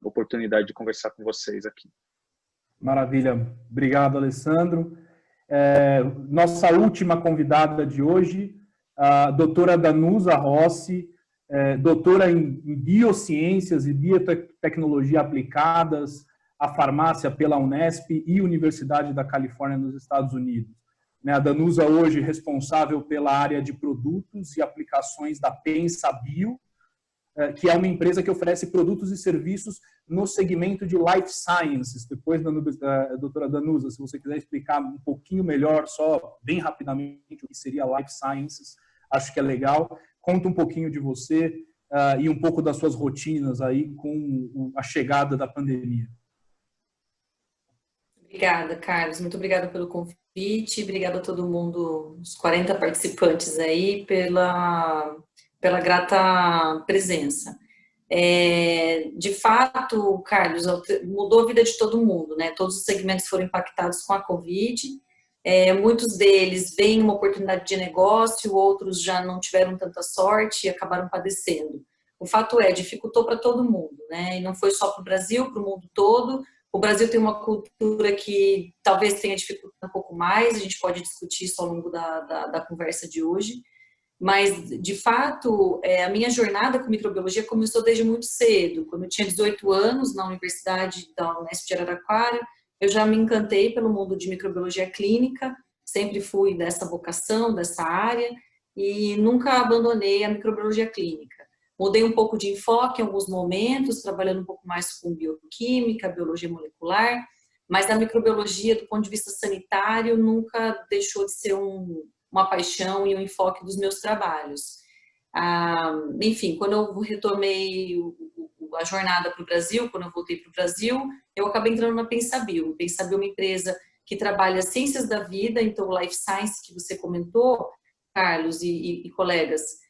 oportunidade de conversar com vocês aqui. Maravilha. Obrigado, Alessandro. Nossa última convidada de hoje, a doutora Danusa Rossi, doutora em Biociências e Biotecnologia Aplicadas, à farmácia pela Unesp e Universidade da Califórnia, nos Estados Unidos. A Danusa hoje é responsável pela área de produtos e aplicações da PensaBio, que é uma empresa que oferece produtos e serviços no segmento de Life Sciences. Depois, doutora Danusa, se você quiser explicar um pouquinho melhor, só bem rapidamente, o que seria Life Sciences, acho que é legal. Conta um pouquinho de você e um pouco das suas rotinas aí com a chegada da pandemia. Obrigada, Carlos. Muito obrigada pelo convite. Obrigada a todo mundo, os 40 participantes aí, pela grata presença. De fato, Carlos, mudou a vida de todo mundo, né? Todos os segmentos foram impactados com a Covid. Muitos deles veem uma oportunidade de negócio, outros já não tiveram tanta sorte e acabaram padecendo. O fato dificultou para todo mundo, né? E não foi só para o Brasil, para o mundo todo. O Brasil tem uma cultura que talvez tenha dificultado um pouco mais, a gente pode discutir isso ao longo da conversa de hoje. Mas, de fato, a minha jornada com microbiologia começou desde muito cedo. Quando eu tinha 18 anos, na Universidade da Unesp de Araraquara, eu já me encantei pelo mundo de microbiologia clínica, sempre fui dessa vocação, dessa área, e nunca abandonei a microbiologia clínica. Mudei um pouco de enfoque em alguns momentos, trabalhando um pouco mais com bioquímica, biologia molecular, mas a microbiologia, do ponto de vista sanitário, nunca deixou de ser uma paixão e um enfoque dos meus trabalhos. Enfim, quando eu retomei a jornada para o Brasil, quando eu voltei para o Brasil, eu acabei entrando na PensaBio. PensaBio é uma empresa que trabalha ciências da vida, então o Life Science que você comentou, Carlos e colegas,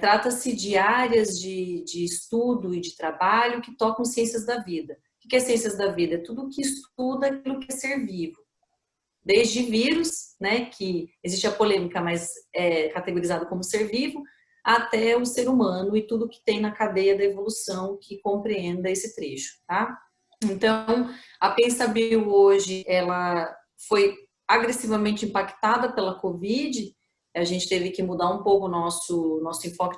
trata-se de áreas de estudo e de trabalho que tocam ciências da vida. O que é ciências da vida? É tudo que estuda aquilo que é ser vivo. Desde vírus, né, que existe a polêmica, mas é categorizado como ser vivo, até o ser humano e tudo que tem na cadeia da evolução que compreenda esse trecho, tá? Então, a PensaBio hoje, ela foi agressivamente impactada pela Covid. A gente teve que mudar um pouco o nosso enfoque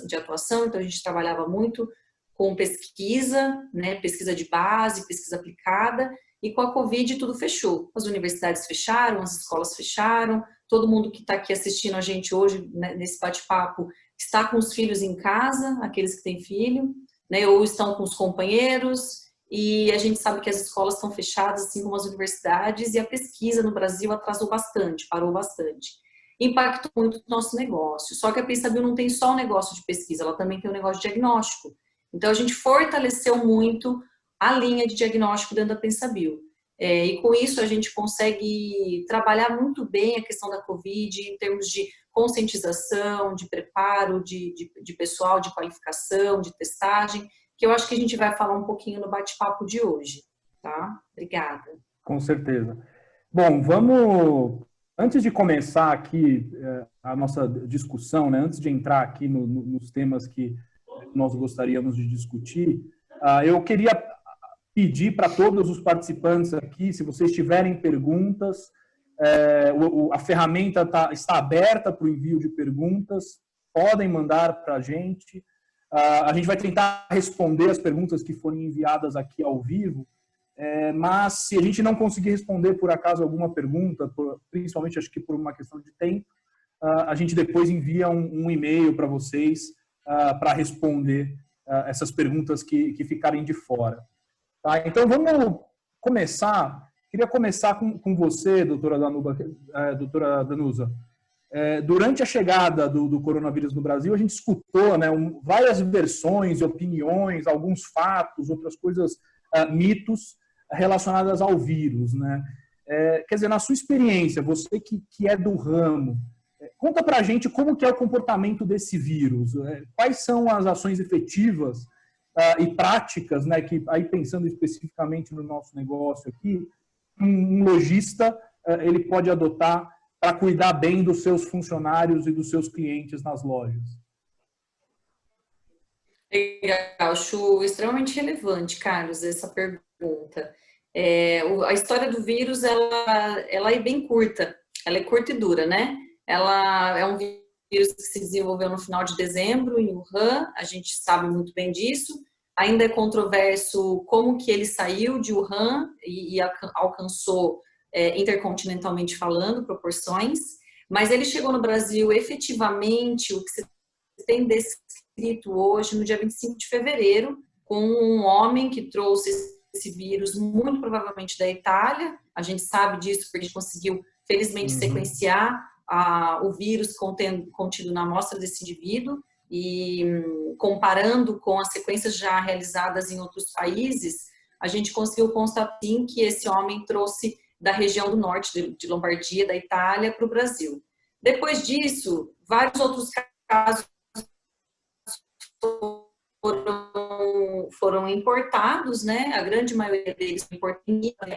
de atuação, então a gente trabalhava muito com pesquisa, né, pesquisa de base, pesquisa aplicada, e com a Covid tudo fechou. As universidades fecharam, as escolas fecharam, todo mundo que está aqui assistindo a gente hoje, né, nesse bate-papo, está com os filhos em casa, aqueles que têm filho, né, ou estão com os companheiros, e a gente sabe que as escolas estão fechadas, assim como as universidades, e a pesquisa no Brasil atrasou bastante, parou bastante. Impactou muito o nosso negócio. Só que a PensaBio não tem só um negócio de pesquisa, ela também tem um negócio de diagnóstico. Então, a gente fortaleceu muito a linha de diagnóstico dentro da PensaBio. E com isso, a gente consegue trabalhar muito bem a questão da Covid em termos de conscientização, de preparo, de pessoal, de qualificação, de testagem, que eu acho que a gente vai falar um pouquinho no bate-papo de hoje. Tá? Obrigada. Com certeza. Bom, vamos... Antes de começar aqui a nossa discussão, né, antes de entrar aqui nos temas que nós gostaríamos de discutir, eu queria pedir para todos os participantes aqui, se vocês tiverem perguntas, a ferramenta está aberta para o envio de perguntas, podem mandar para a gente. A gente vai tentar responder as perguntas que forem enviadas aqui ao vivo, mas se a gente não conseguir responder por acaso alguma pergunta, principalmente acho que por uma questão de tempo, a gente depois envia um e-mail para vocês para responder essas perguntas que ficarem de fora. Tá? Então vamos começar. Queria começar com você, doutora Danusa. Durante a chegada do coronavírus no Brasil, a gente escutou, né, várias versões, opiniões, alguns fatos, outras coisas, mitos relacionadas ao vírus, né? Quer dizer, na sua experiência, você que é do ramo, conta pra gente como que é o comportamento desse vírus, quais são as ações efetivas e práticas, né, que aí pensando especificamente no nosso negócio aqui, um lojista ele pode adotar para cuidar bem dos seus funcionários e dos seus clientes nas lojas. Legal, Chu, extremamente relevante, Carlos, essa pergunta. A história do vírus, ela é bem curta, ela é curta e dura, né? Ela é um vírus que se desenvolveu no final de dezembro em Wuhan, a gente sabe muito bem disso. Ainda é controverso como que ele saiu de Wuhan e alcançou, intercontinentalmente falando, proporções, mas ele chegou no Brasil efetivamente, o que se tem descrito hoje, no dia 25 de fevereiro, com um homem que trouxe esse vírus, muito provavelmente da Itália. A gente sabe disso porque a gente conseguiu, felizmente, sequenciar o vírus contido na amostra desse indivíduo e comparando com as sequências já realizadas em outros países, a gente conseguiu constatar sim, que esse homem trouxe da região do norte de Lombardia, da Itália, para o Brasil. Depois disso, vários outros casos foram importados, né? A grande maioria deles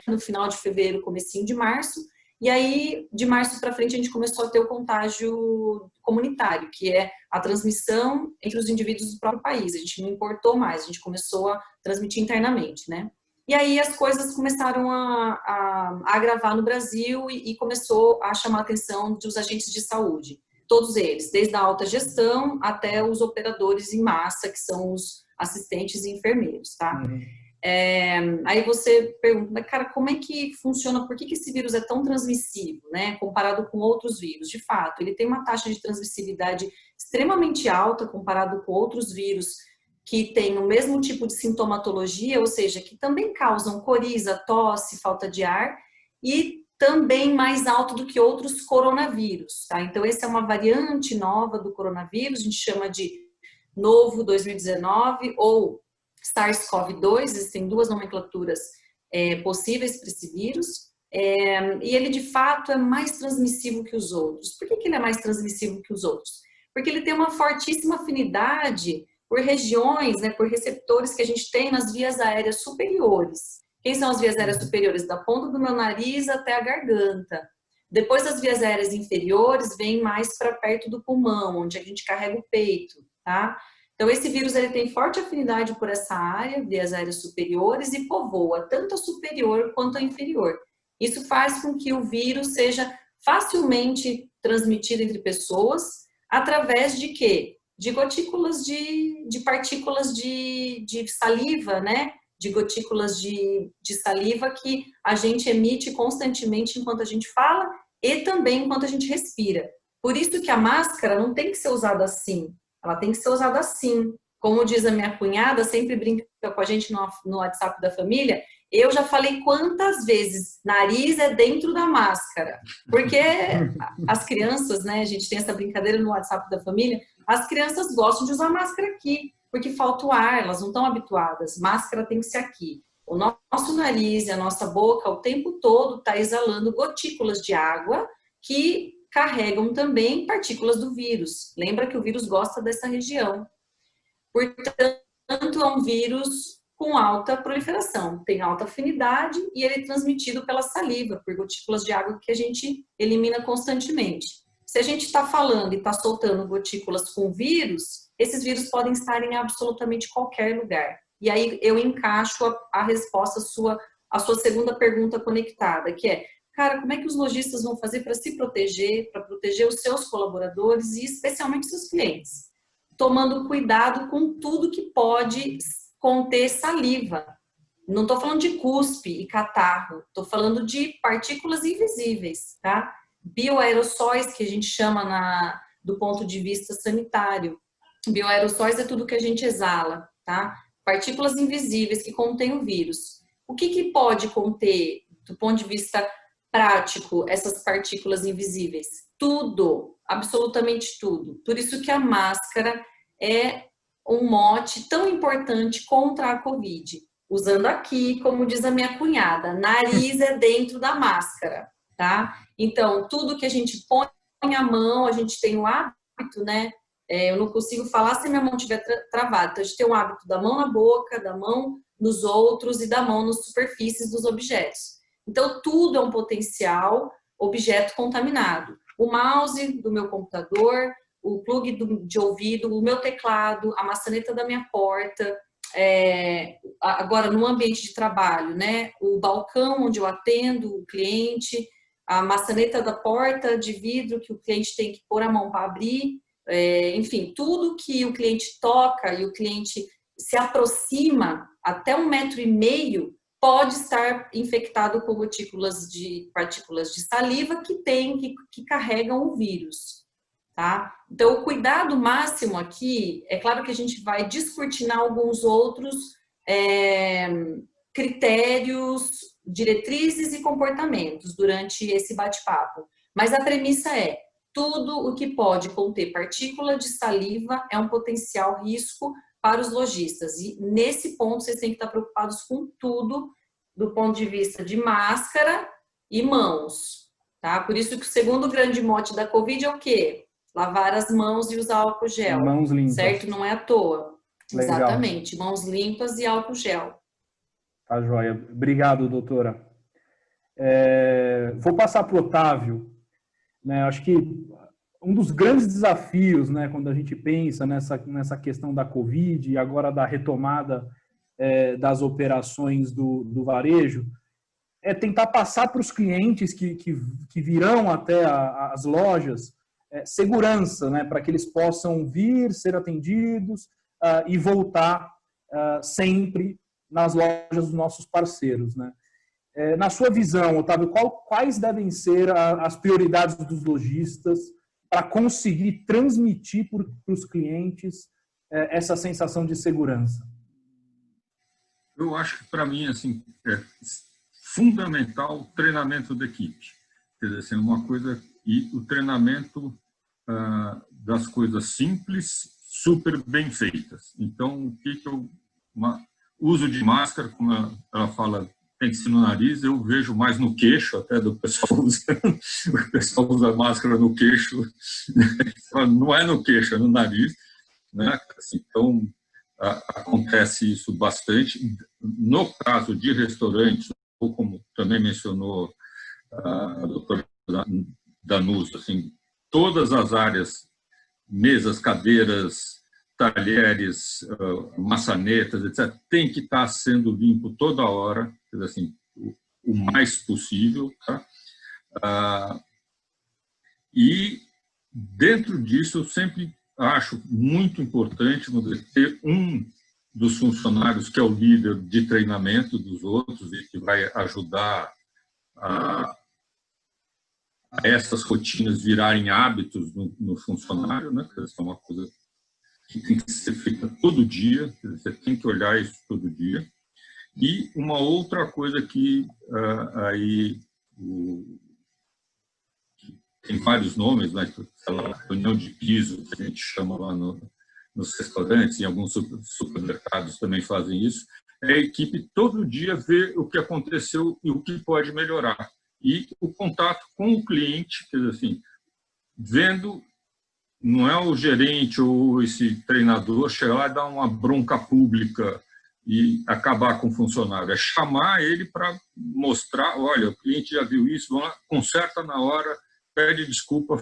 no final de fevereiro, comecinho de março, e aí de março para frente a gente começou a ter o contágio comunitário, que é a transmissão entre os indivíduos do próprio país. A gente não importou mais, a gente começou a transmitir internamente, né? E aí as coisas começaram a agravar no Brasil e começou a chamar a atenção dos agentes de saúde. Todos eles, desde a alta gestão até os operadores em massa, que são os assistentes e enfermeiros, tá? Aí você pergunta, cara, como é que funciona, por que esse vírus é tão transmissível, né, comparado com outros vírus? De fato, ele tem uma taxa de transmissibilidade extremamente alta comparado com outros vírus que têm o mesmo tipo de sintomatologia, ou seja, que também causam coriza, tosse, falta de ar, e também mais alto do que outros coronavírus, tá? Então, essa é uma variante nova do coronavírus, a gente chama de novo 2019 ou SARS-CoV-2, existem duas nomenclaturas possíveis para esse vírus, e ele, de fato, é mais transmissível que os outros. Por que ele é mais transmissível que os outros? Porque ele tem uma fortíssima afinidade por regiões, né, por receptores que a gente tem nas vias aéreas superiores. Quem são as vias aéreas superiores? Da ponta do meu nariz até a garganta. Depois das vias aéreas inferiores, vem mais para perto do pulmão, onde a gente carrega o peito, tá? Então, esse vírus ele tem forte afinidade por essa área, vias aéreas superiores, e povoa tanto a superior quanto a inferior. Isso faz com que o vírus seja facilmente transmitido entre pessoas, através de quê? De gotículas de partículas de saliva, né? De gotículas de saliva que a gente emite constantemente enquanto a gente fala e também enquanto a gente respira. Por isso que a máscara não tem que ser usada assim, ela tem que ser usada assim. Como diz a minha cunhada, sempre brinca com a gente no WhatsApp da família, eu já falei quantas vezes nariz é dentro da máscara. Porque as crianças, né, a gente tem essa brincadeira no WhatsApp da família, as crianças gostam de usar máscara aqui, porque falta o ar, elas não estão habituadas. Máscara tem que ser aqui. O nosso nariz e a nossa boca o tempo todo está exalando gotículas de água que carregam também partículas do vírus. Lembra que o vírus gosta dessa região. Portanto, é um vírus com alta proliferação, tem alta afinidade e ele é transmitido pela saliva, por gotículas de água que a gente elimina constantemente. Se a gente está falando e está soltando gotículas com vírus, esses vírus podem estar em absolutamente qualquer lugar. E aí eu encaixo a resposta à sua segunda pergunta conectada, que é, cara, como é que os lojistas vão fazer para se proteger, para proteger os seus colaboradores e especialmente seus clientes? Tomando cuidado com tudo que pode conter saliva. Não estou falando de cuspe e catarro, estou falando de partículas invisíveis, tá? Bioaerossóis, que a gente chama do ponto de vista sanitário. Bioaerossóis é tudo que a gente exala, tá? Partículas invisíveis que contêm o vírus. O que pode conter, do ponto de vista prático, essas partículas invisíveis? Tudo, absolutamente tudo. Por isso que a máscara é um mote tão importante contra a Covid. Usando aqui, como diz a minha cunhada, nariz é dentro da máscara, tá? Então, tudo que a gente põe a mão, a gente tem o hábito, né? Eu não consigo falar se minha mão estiver travada. Então, a gente tem o hábito da mão na boca, da mão nos outros e da mão nas superfícies dos objetos. Então, tudo é um potencial objeto contaminado. O mouse do meu computador, o plug de ouvido, o meu teclado, a maçaneta da minha porta, agora no ambiente de trabalho, né? O balcão onde eu atendo o cliente, a maçaneta da porta de vidro que o cliente tem que pôr a mão para abrir, enfim, tudo que o cliente toca e o cliente se aproxima até 1,5 metro pode estar infectado com partículas de saliva que carregam o vírus, tá? Então, o cuidado máximo aqui, é claro que a gente vai descortinar alguns outros critérios, diretrizes e comportamentos durante esse bate-papo, mas a premissa é: tudo o que pode conter partícula de saliva é um potencial risco para os lojistas. E nesse ponto vocês têm que estar preocupados com tudo do ponto de vista de máscara e mãos, tá? Por isso que o segundo grande mote da Covid é o quê? Lavar as mãos e usar álcool gel. Mãos limpas. Certo? Não é à toa. Legal. Exatamente. Mãos limpas e álcool gel. Tá joia. Obrigado, doutora. Vou passar para o Otávio. Né, acho que um dos grandes desafios, né, quando a gente pensa nessa questão da Covid e agora da retomada das operações do varejo, é tentar passar para os clientes que virão até as lojas segurança, né, para que eles possam vir, ser atendidos e voltar sempre nas lojas dos nossos parceiros, né? Na sua visão, Otávio, quais devem ser as prioridades dos lojistas para conseguir transmitir para os clientes essa sensação de segurança? Eu acho que, para mim, assim, é fundamental o treinamento da equipe. Quer dizer, assim, uma coisa, e o treinamento das coisas simples, super bem feitas. Então, uso de máscara, como ela fala, tem que ser no nariz, eu vejo mais no queixo, até do pessoal usando. O pessoal usa máscara no queixo, não é no queixo, é no nariz, né? Então, acontece isso bastante. No caso de restaurantes, ou como também mencionou a doutora Danusa, assim, todas as áreas, mesas, cadeiras, talheres, maçanetas, etc., tem que estar sendo limpo toda hora, assim, o mais possível, tá? E dentro disso eu sempre acho muito importante ter um dos funcionários que é o líder de treinamento dos outros e que vai ajudar a essas rotinas virarem hábitos no funcionário, né? Essa é uma coisa que tem que ser feita todo dia, você tem que olhar isso todo dia. E uma outra coisa que aí tem vários nomes, né? Reunião de piso, que a gente chama lá nos restaurantes, em alguns supermercados também fazem isso, é a equipe todo dia ver o que aconteceu e o que pode melhorar. E o contato com o cliente, quer dizer assim, vendo, não é o gerente ou esse treinador chegar lá e dar uma bronca pública e acabar com o funcionário, é chamar ele para mostrar, olha, o cliente já viu isso, vamos lá, conserta na hora, pede desculpa,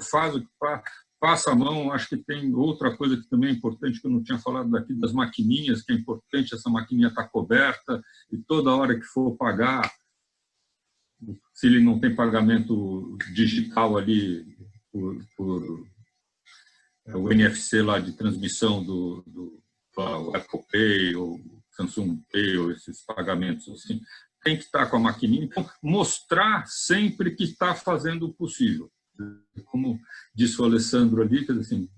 passa a mão. Acho que tem outra coisa que também é importante, que eu não tinha falado daqui, das maquininhas, que é importante essa maquininha estar coberta e toda hora que for pagar, se ele não tem pagamento digital ali por o NFC lá de transmissão do Apple Pay ou Samsung Pay ou esses pagamentos assim, tem que estar com a maquininha. Então, mostrar sempre que está fazendo o possível. Como disse o Alessandro ali, quer dizer, assim,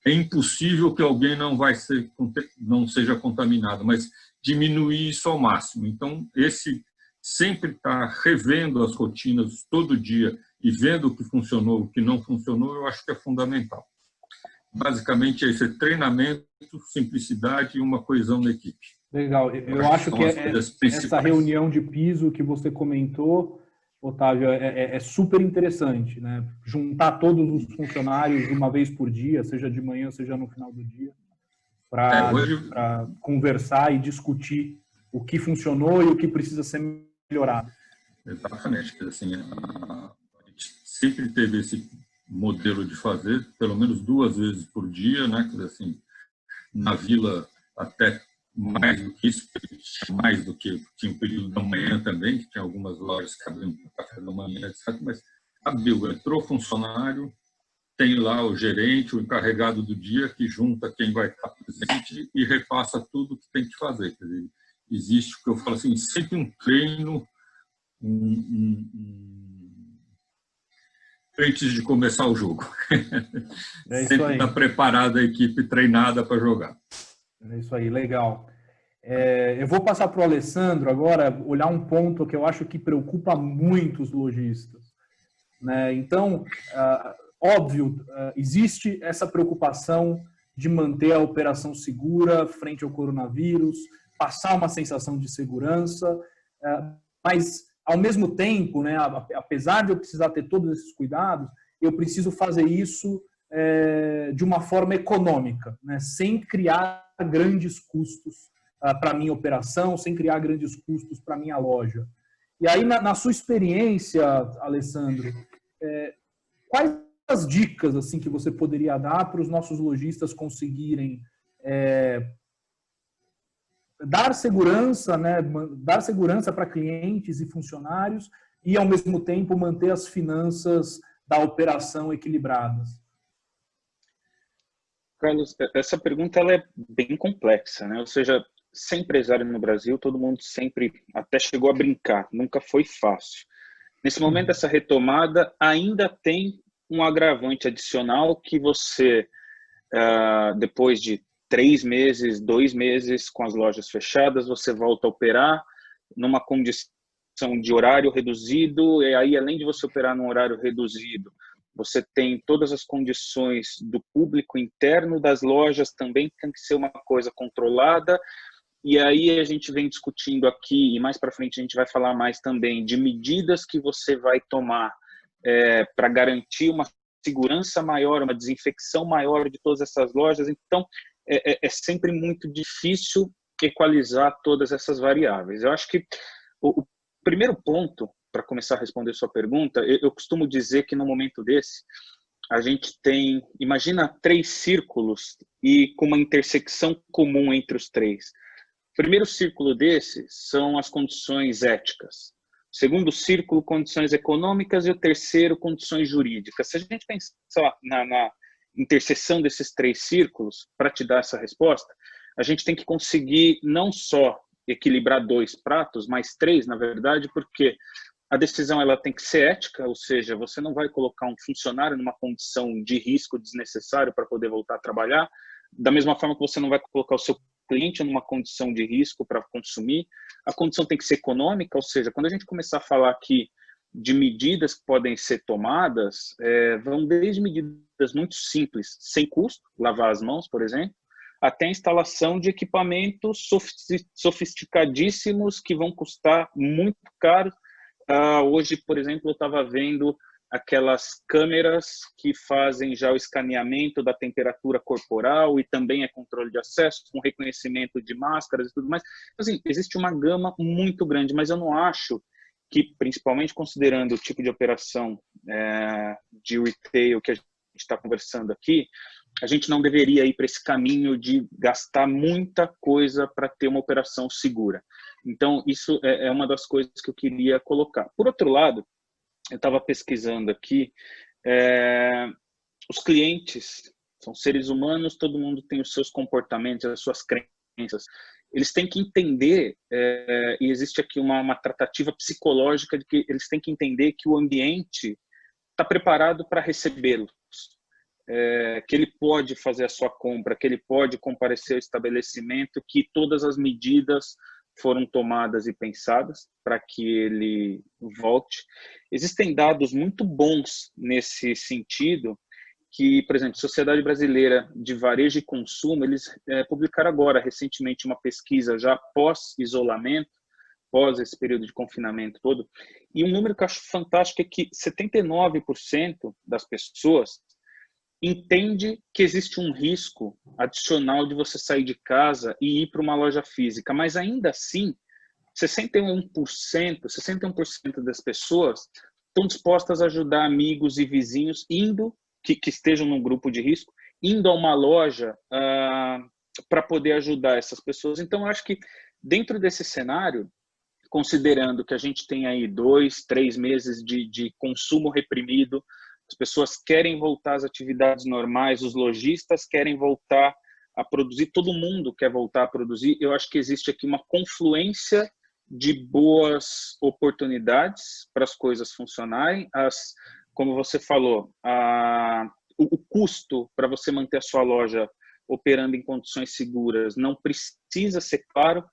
é impossível que alguém não seja contaminado, mas diminuir isso ao máximo. Então, sempre estar revendo as rotinas todo dia e vendo o que funcionou, o que não funcionou, eu acho que é fundamental. Basicamente, esse treinamento, simplicidade e uma coesão da equipe. Legal. Eu acho que essa reunião de piso que você comentou, Otávio, é super interessante, né? Juntar todos os funcionários uma vez por dia, seja de manhã, seja no final do dia, para conversar e discutir o que funcionou e o que precisa ser melhorado. Exatamente. Assim, a gente sempre teve modelo de fazer, pelo menos 2 vezes por dia, né? Quer dizer, assim, na vila até mais do que isso, mais do que tinha o período da manhã também, que tinha algumas lojas que abriam para café da manhã, etc. Mas abriu, entrou funcionário, tem lá o gerente, o encarregado do dia, que junta quem vai estar presente e repassa tudo que tem que fazer. Quer dizer, existe o que eu falo assim, sempre um treino antes de começar o jogo. É isso sempre aí. está preparada a equipe treinada para jogar. É isso aí, legal. Eu vou passar para o Alessandro agora, olhar um ponto que eu acho que preocupa muito os lojistas, né? Então, óbvio, existe essa preocupação de manter a operação segura frente ao coronavírus, passar uma sensação de segurança, mas, ao mesmo tempo, né, apesar de eu precisar ter todos esses cuidados, eu preciso fazer isso de uma forma econômica, né, sem criar grandes custos para a minha operação, sem criar grandes custos para a minha loja. E aí, na sua experiência, Alessandro, quais as dicas assim que você poderia dar para os nossos lojistas conseguirem dar segurança, né, dar segurança para clientes e funcionários e, ao mesmo tempo, manter as finanças da operação equilibradas? Carlos, essa pergunta ela é bem complexa, né? Ou seja, ser empresário no Brasil, todo mundo sempre até chegou a brincar, nunca foi fácil. Nesse momento, essa retomada ainda tem um agravante adicional que você, depois de 3 meses, 2 meses com as lojas fechadas, você volta a operar numa condição de horário reduzido, e aí, além de você operar num horário reduzido, você tem todas as condições do público interno das lojas, também tem que ser uma coisa controlada, e aí a gente vem discutindo aqui, e mais para frente a gente vai falar mais também, de medidas que você vai tomar para garantir uma segurança maior, uma desinfecção maior de todas essas lojas. Então, é sempre muito difícil equalizar todas essas variáveis. Eu acho que o primeiro ponto, para começar a responder sua pergunta, eu costumo dizer que no momento desse, a gente tem, imagina 3 círculos e com uma intersecção comum entre os 3. O primeiro círculo desse são as condições éticas. O segundo círculo, condições econômicas, e o terceiro, condições jurídicas. Se a gente pensar na interseção desses 3 círculos, para te dar essa resposta, a gente tem que conseguir não só equilibrar 2 pratos, mas 3, na verdade, porque a decisão ela tem que ser ética, ou seja, você não vai colocar um funcionário numa condição de risco desnecessário para poder voltar a trabalhar, da mesma forma que você não vai colocar o seu cliente numa condição de risco para consumir. A condição tem que ser econômica, ou seja, quando a gente começar a falar aqui de medidas que podem ser tomadas, vão desde medidas muito simples, sem custo, lavar as mãos, por exemplo, até a instalação de equipamentos sofisticadíssimos que vão custar muito caro. Hoje, por exemplo, eu estava vendo aquelas câmeras que fazem já o escaneamento da temperatura corporal e também é controle de acesso, com reconhecimento de máscaras e tudo mais. Assim, existe uma gama muito grande, mas eu não acho que, principalmente considerando o tipo de operação de retail que a gente está conversando aqui, a gente não deveria ir para esse caminho de gastar muita coisa para ter uma operação segura. Então, isso é uma das coisas que eu queria colocar. Por outro lado, eu estava pesquisando aqui, os clientes são seres humanos, todo mundo tem os seus comportamentos, as suas crenças. Eles têm que entender, e existe aqui uma tratativa psicológica de que eles têm que entender que o ambiente está preparado para recebê-los. Que ele pode fazer a sua compra, que ele pode comparecer ao estabelecimento, que todas as medidas foram tomadas e pensadas para que ele volte. Existem dados muito bons nesse sentido, que, por exemplo, Sociedade Brasileira de Varejo e Consumo, eles publicaram agora, recentemente, uma pesquisa já pós-isolamento, pós esse período de confinamento todo, e um número que eu acho fantástico é que 79% das pessoas entende que existe um risco adicional de você sair de casa e ir para uma loja física, mas ainda assim, 61% das pessoas estão dispostas a ajudar amigos e vizinhos indo que estejam num grupo de risco, indo a uma loja para poder ajudar essas pessoas. Então, eu acho que dentro desse cenário, considerando que a gente tem aí 2, 3 meses de consumo reprimido, as pessoas querem voltar às atividades normais, os lojistas querem voltar a produzir, todo mundo quer voltar a produzir. Eu acho que existe aqui uma confluência de boas oportunidades para as coisas funcionarem. Como você falou, o custo para você manter a sua loja operando em condições seguras não precisa ser caro.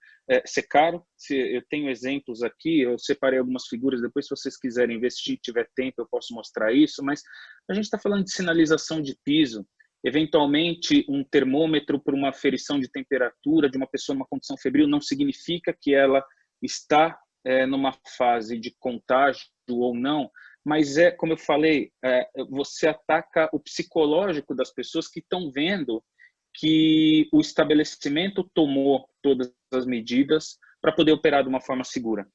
Eu tenho exemplos aqui, eu separei algumas figuras, depois se vocês quiserem ver, se tiver tempo eu posso mostrar isso, mas a gente está falando de sinalização de piso, eventualmente um termômetro para uma aferição de temperatura de uma pessoa numa condição febril não significa que ela está numa fase de contágio ou não, mas como eu falei, você ataca o psicológico das pessoas que estão vendo que o estabelecimento tomou todas as medidas para poder operar de uma forma segura.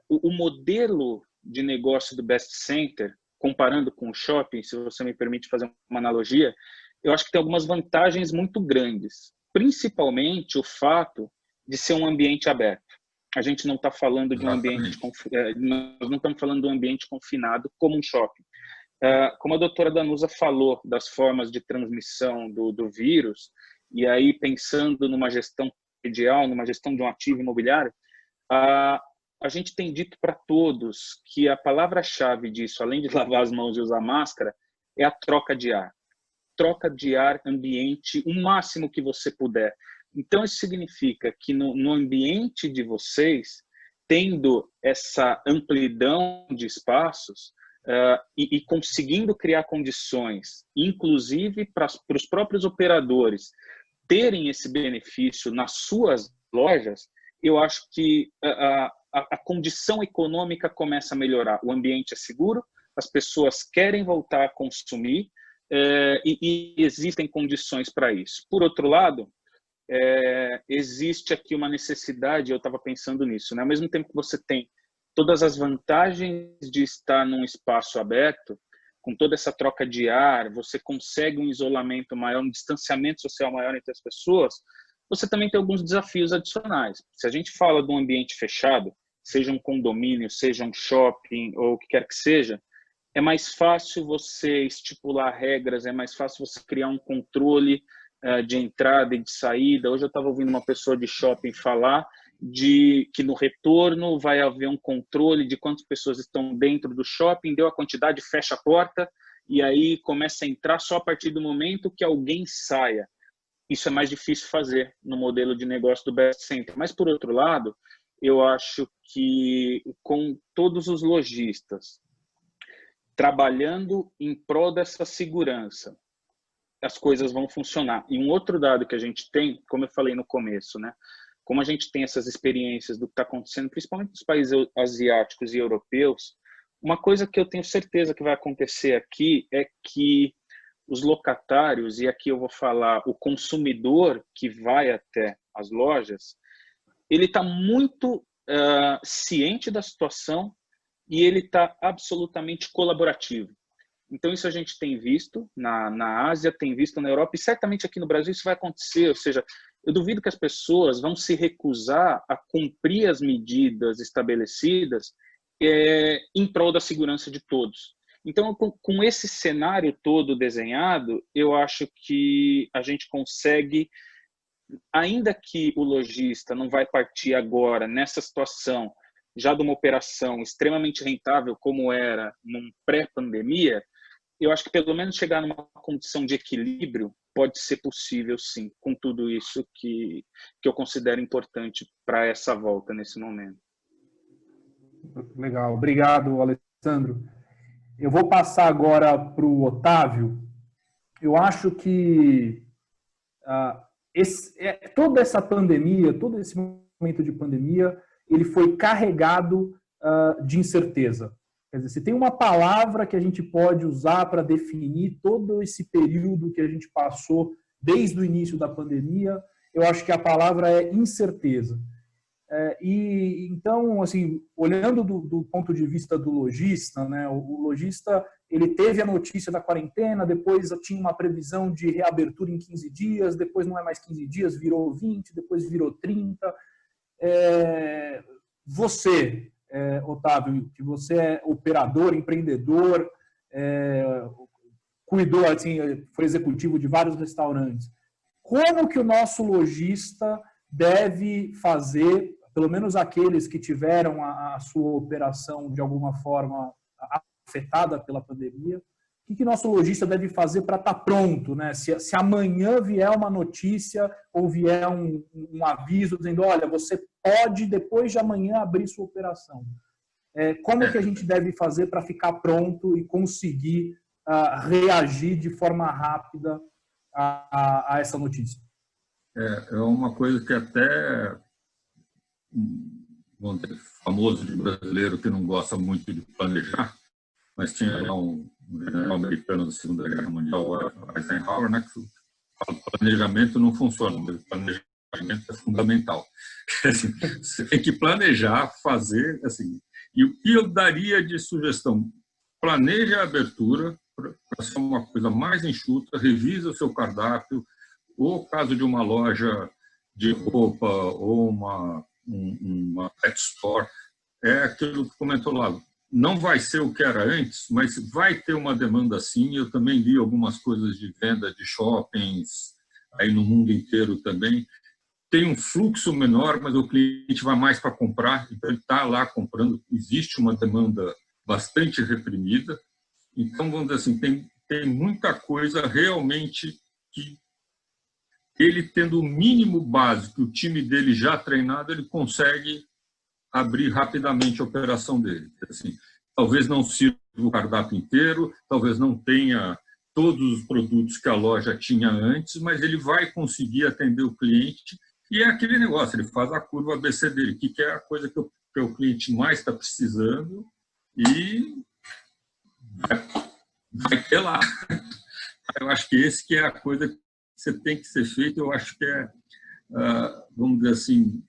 O modelo de negócio do Best Center, comparando com o shopping, se você me permite fazer uma analogia, eu acho que tem algumas vantagens muito grandes, principalmente o fato de ser um ambiente aberto. A gente não está falando de um ambiente, nós não estamos falando de um ambiente confinado como um shopping. Como a doutora Danusa falou das formas de transmissão do vírus, e aí pensando numa gestão predial, numa gestão de um ativo imobiliário, a gente tem dito para todos que a palavra-chave disso, além de lavar as mãos e usar máscara, é a troca de ar. Troca de ar ambiente, o máximo que você puder. Então, isso significa que no ambiente de vocês, tendo essa amplidão de espaços, e conseguindo criar condições, inclusive para os próprios operadores terem esse benefício nas suas lojas, eu acho que a condição econômica começa a melhorar. O ambiente é seguro, as pessoas querem voltar a consumir e existem condições para isso. Por outro lado, existe aqui uma necessidade, eu estava pensando nisso, né? Ao mesmo tempo que você tem todas as vantagens de estar num espaço aberto, com toda essa troca de ar, você consegue um isolamento maior, um distanciamento social maior entre as pessoas, você também tem alguns desafios adicionais. Se a gente fala de um ambiente fechado, seja um condomínio, seja um shopping ou o que quer que seja, é mais fácil você estipular regras, é mais fácil você criar um controle de entrada e de saída. Hoje eu estava ouvindo uma pessoa de shopping falar de que no retorno vai haver um controle de quantas pessoas estão dentro do shopping, deu a quantidade, fecha a porta e aí começa a entrar só a partir do momento que alguém saia. Isso é mais difícil fazer no modelo de negócio do Best Center. Mas, por outro lado, eu acho que com todos os lojistas trabalhando em prol dessa segurança, as coisas vão funcionar. E um outro dado que a gente tem, como eu falei no começo, né? Como a gente tem essas experiências do que está acontecendo, principalmente nos países asiáticos e europeus, uma coisa que eu tenho certeza que vai acontecer aqui é que os locatários, e aqui eu vou falar o consumidor que vai até as lojas, ele está muito ciente da situação e ele está absolutamente colaborativo. Então, isso a gente tem visto na Ásia, tem visto na Europa, e certamente aqui no Brasil isso vai acontecer. Ou seja, eu duvido que as pessoas vão se recusar a cumprir as medidas estabelecidas em prol da segurança de todos. Então, com esse cenário todo desenhado, eu acho que a gente consegue, ainda que o lojista não vai partir agora nessa situação já de uma operação extremamente rentável como era num pré-pandemia, eu acho que pelo menos chegar numa condição de equilíbrio pode ser possível, sim, com tudo isso que eu considero importante para essa volta nesse momento. Legal, obrigado, Alessandro. Eu vou passar agora para o Otávio. Eu acho que toda essa pandemia, todo esse momento de pandemia, ele foi carregado de incerteza. Quer dizer, se tem uma palavra que a gente pode usar para definir todo esse período que a gente passou desde o início da pandemia, eu acho que a palavra é incerteza. E então, assim, olhando do ponto de vista do lojista, né, o lojista ele teve a notícia da quarentena, depois tinha uma previsão de reabertura em 15 dias, depois não é mais 15 dias, virou 20, depois virou 30. Você, Otávio, que você é operador, empreendedor, cuidou, assim, foi executivo de vários restaurantes. Como que o nosso lojista deve fazer, pelo menos aqueles que tiveram a sua operação de alguma forma afetada pela pandemia, o que nosso lojista deve fazer para estar pronto, né? Se amanhã vier uma notícia ou vier um aviso dizendo, olha, você pode, depois de amanhã, abrir sua operação. Como que a gente deve fazer para ficar pronto e conseguir reagir de forma rápida a essa notícia? É uma coisa que até vamos dizer, famoso de brasileiro que não gosta muito de planejar, mas tinha um general americano da Segunda Guerra Mundial, Eisenhower, né, que fala que planejamento não funciona, mas planejamento é fundamental. Assim, você tem que planejar, fazer, assim, e o que eu daria de sugestão? Planeje a abertura para ser uma coisa mais enxuta, revisa o seu cardápio, ou caso de uma loja de roupa ou uma pet store, é aquilo que comentou lá. Não vai ser o que era antes, mas vai ter uma demanda sim. Eu também li algumas coisas de venda de shoppings aí no mundo inteiro também. Tem um fluxo menor, mas o cliente vai mais para comprar, então ele está lá comprando. Existe uma demanda bastante reprimida. Então, vamos dizer assim, tem muita coisa realmente que ele, tendo o mínimo básico, o time dele já treinado, ele consegue abrir rapidamente a operação dele. Assim, talvez não sirva o cardápio inteiro, talvez não tenha todos os produtos que a loja tinha antes, mas ele vai conseguir atender o cliente. E é aquele negócio, ele faz a curva ABC dele, que é a coisa que o cliente mais está precisando e vai ter lá. Eu acho que esse que é a coisa que você tem que ser feito, eu acho que é, vamos dizer assim,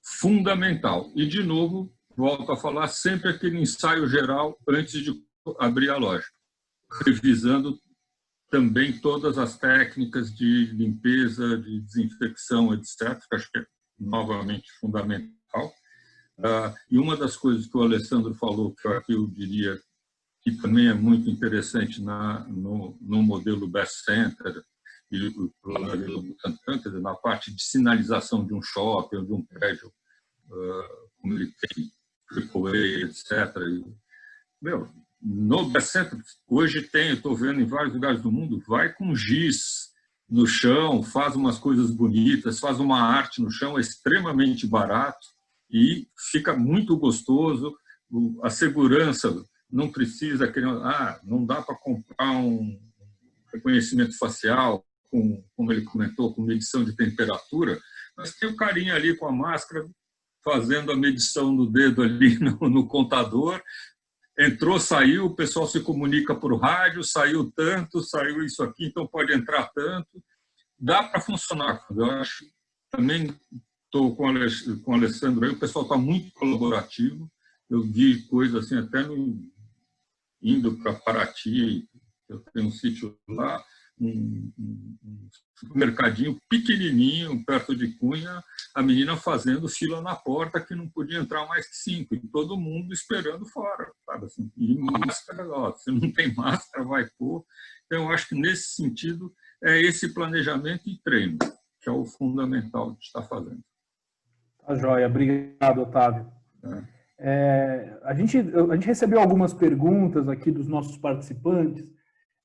fundamental. E, de novo, volto a falar, sempre aquele ensaio geral antes de abrir a loja, revisando também todas as técnicas de limpeza, de desinfecção, etc., que acho que é novamente fundamental. E uma das coisas que o Alessandro falou, que eu diria que também é muito interessante no modelo Best Center e o modelo Butantan, quer dizer, na parte de sinalização de um shopping ou de um prédio, como ele tem, AAA, etc. No Best Center, hoje eu estou vendo em vários lugares do mundo, vai com giz no chão, faz umas coisas bonitas, faz uma arte no chão, é extremamente barato e fica muito gostoso. A segurança não precisa, não dá para comprar um reconhecimento facial, como ele comentou, com medição de temperatura, mas tem o carinha ali com a máscara fazendo a medição do dedo ali no contador, entrou, saiu, o pessoal se comunica por rádio, saiu tanto, saiu isso aqui, então pode entrar tanto, dá para funcionar. Eu acho, também estou com o Alessandro aí, o pessoal está muito colaborativo, eu vi coisas assim, até indo para Paraty, eu tenho um sítio lá, um mercadinho pequenininho, perto de Cunha, a menina fazendo fila na porta que não podia entrar mais que 5, e todo mundo esperando fora, sabe? Assim, e máscara, se não tem máscara, vai pôr. Então, eu acho que, nesse sentido, é esse planejamento e treino, que é o fundamental de estar fazendo. Tá joia. Obrigado, Otávio. A gente recebeu algumas perguntas aqui dos nossos participantes.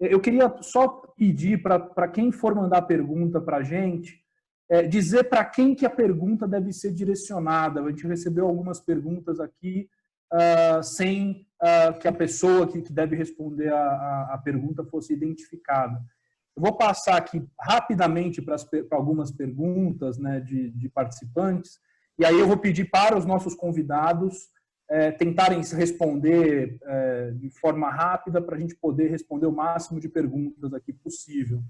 Eu queria só pedir para quem for mandar pergunta para a gente, dizer para quem que a pergunta deve ser direcionada. A gente recebeu algumas perguntas aqui sem que a pessoa que deve responder a pergunta fosse identificada. Eu vou passar aqui rapidamente para algumas perguntas, né, de participantes, e aí eu vou pedir para os nossos convidados tentarem responder de forma rápida para a gente poder responder o máximo de perguntas aqui possível.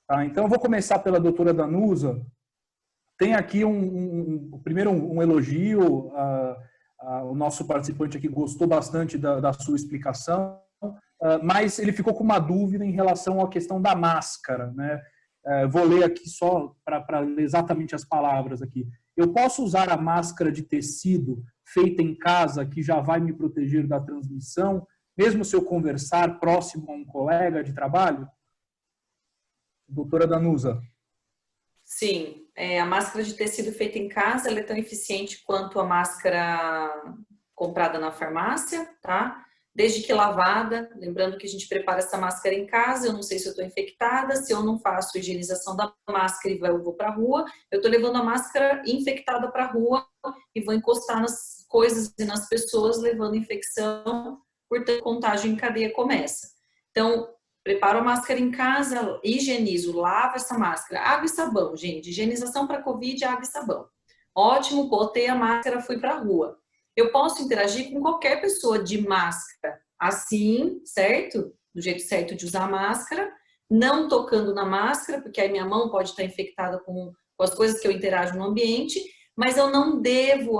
Tá? Então, eu vou começar pela doutora Danusa. tem aqui primeiro um elogio. O nosso participante aqui gostou bastante da sua explicação, mas ele ficou com uma dúvida em relação à questão da máscara, né? Vou ler aqui só para ler exatamente as palavras aqui. Eu posso usar a máscara de tecido feita em casa que já vai me proteger da transmissão, mesmo se eu conversar próximo a um colega de trabalho? Doutora Danusa. Sim, a máscara de tecido feita em casa, ela é tão eficiente quanto a máscara comprada na farmácia, tá? Desde que lavada, lembrando que a gente prepara essa máscara em casa, eu não sei se eu estou infectada, se eu não faço higienização da máscara e eu vou para a rua, eu estou levando a máscara infectada para a rua e vou encostar nas coisas e nas pessoas, levando infecção, portanto, contágio em cadeia começa. Então, preparo a máscara em casa, higienizo, lavo essa máscara, água e sabão, gente, higienização para Covid, água e sabão. Ótimo, botei a máscara, fui para a rua. Eu posso interagir com qualquer pessoa de máscara, assim, certo? Do jeito certo de usar a máscara, não tocando na máscara, porque aí minha mão pode estar infectada com as coisas que eu interajo no ambiente, mas eu não devo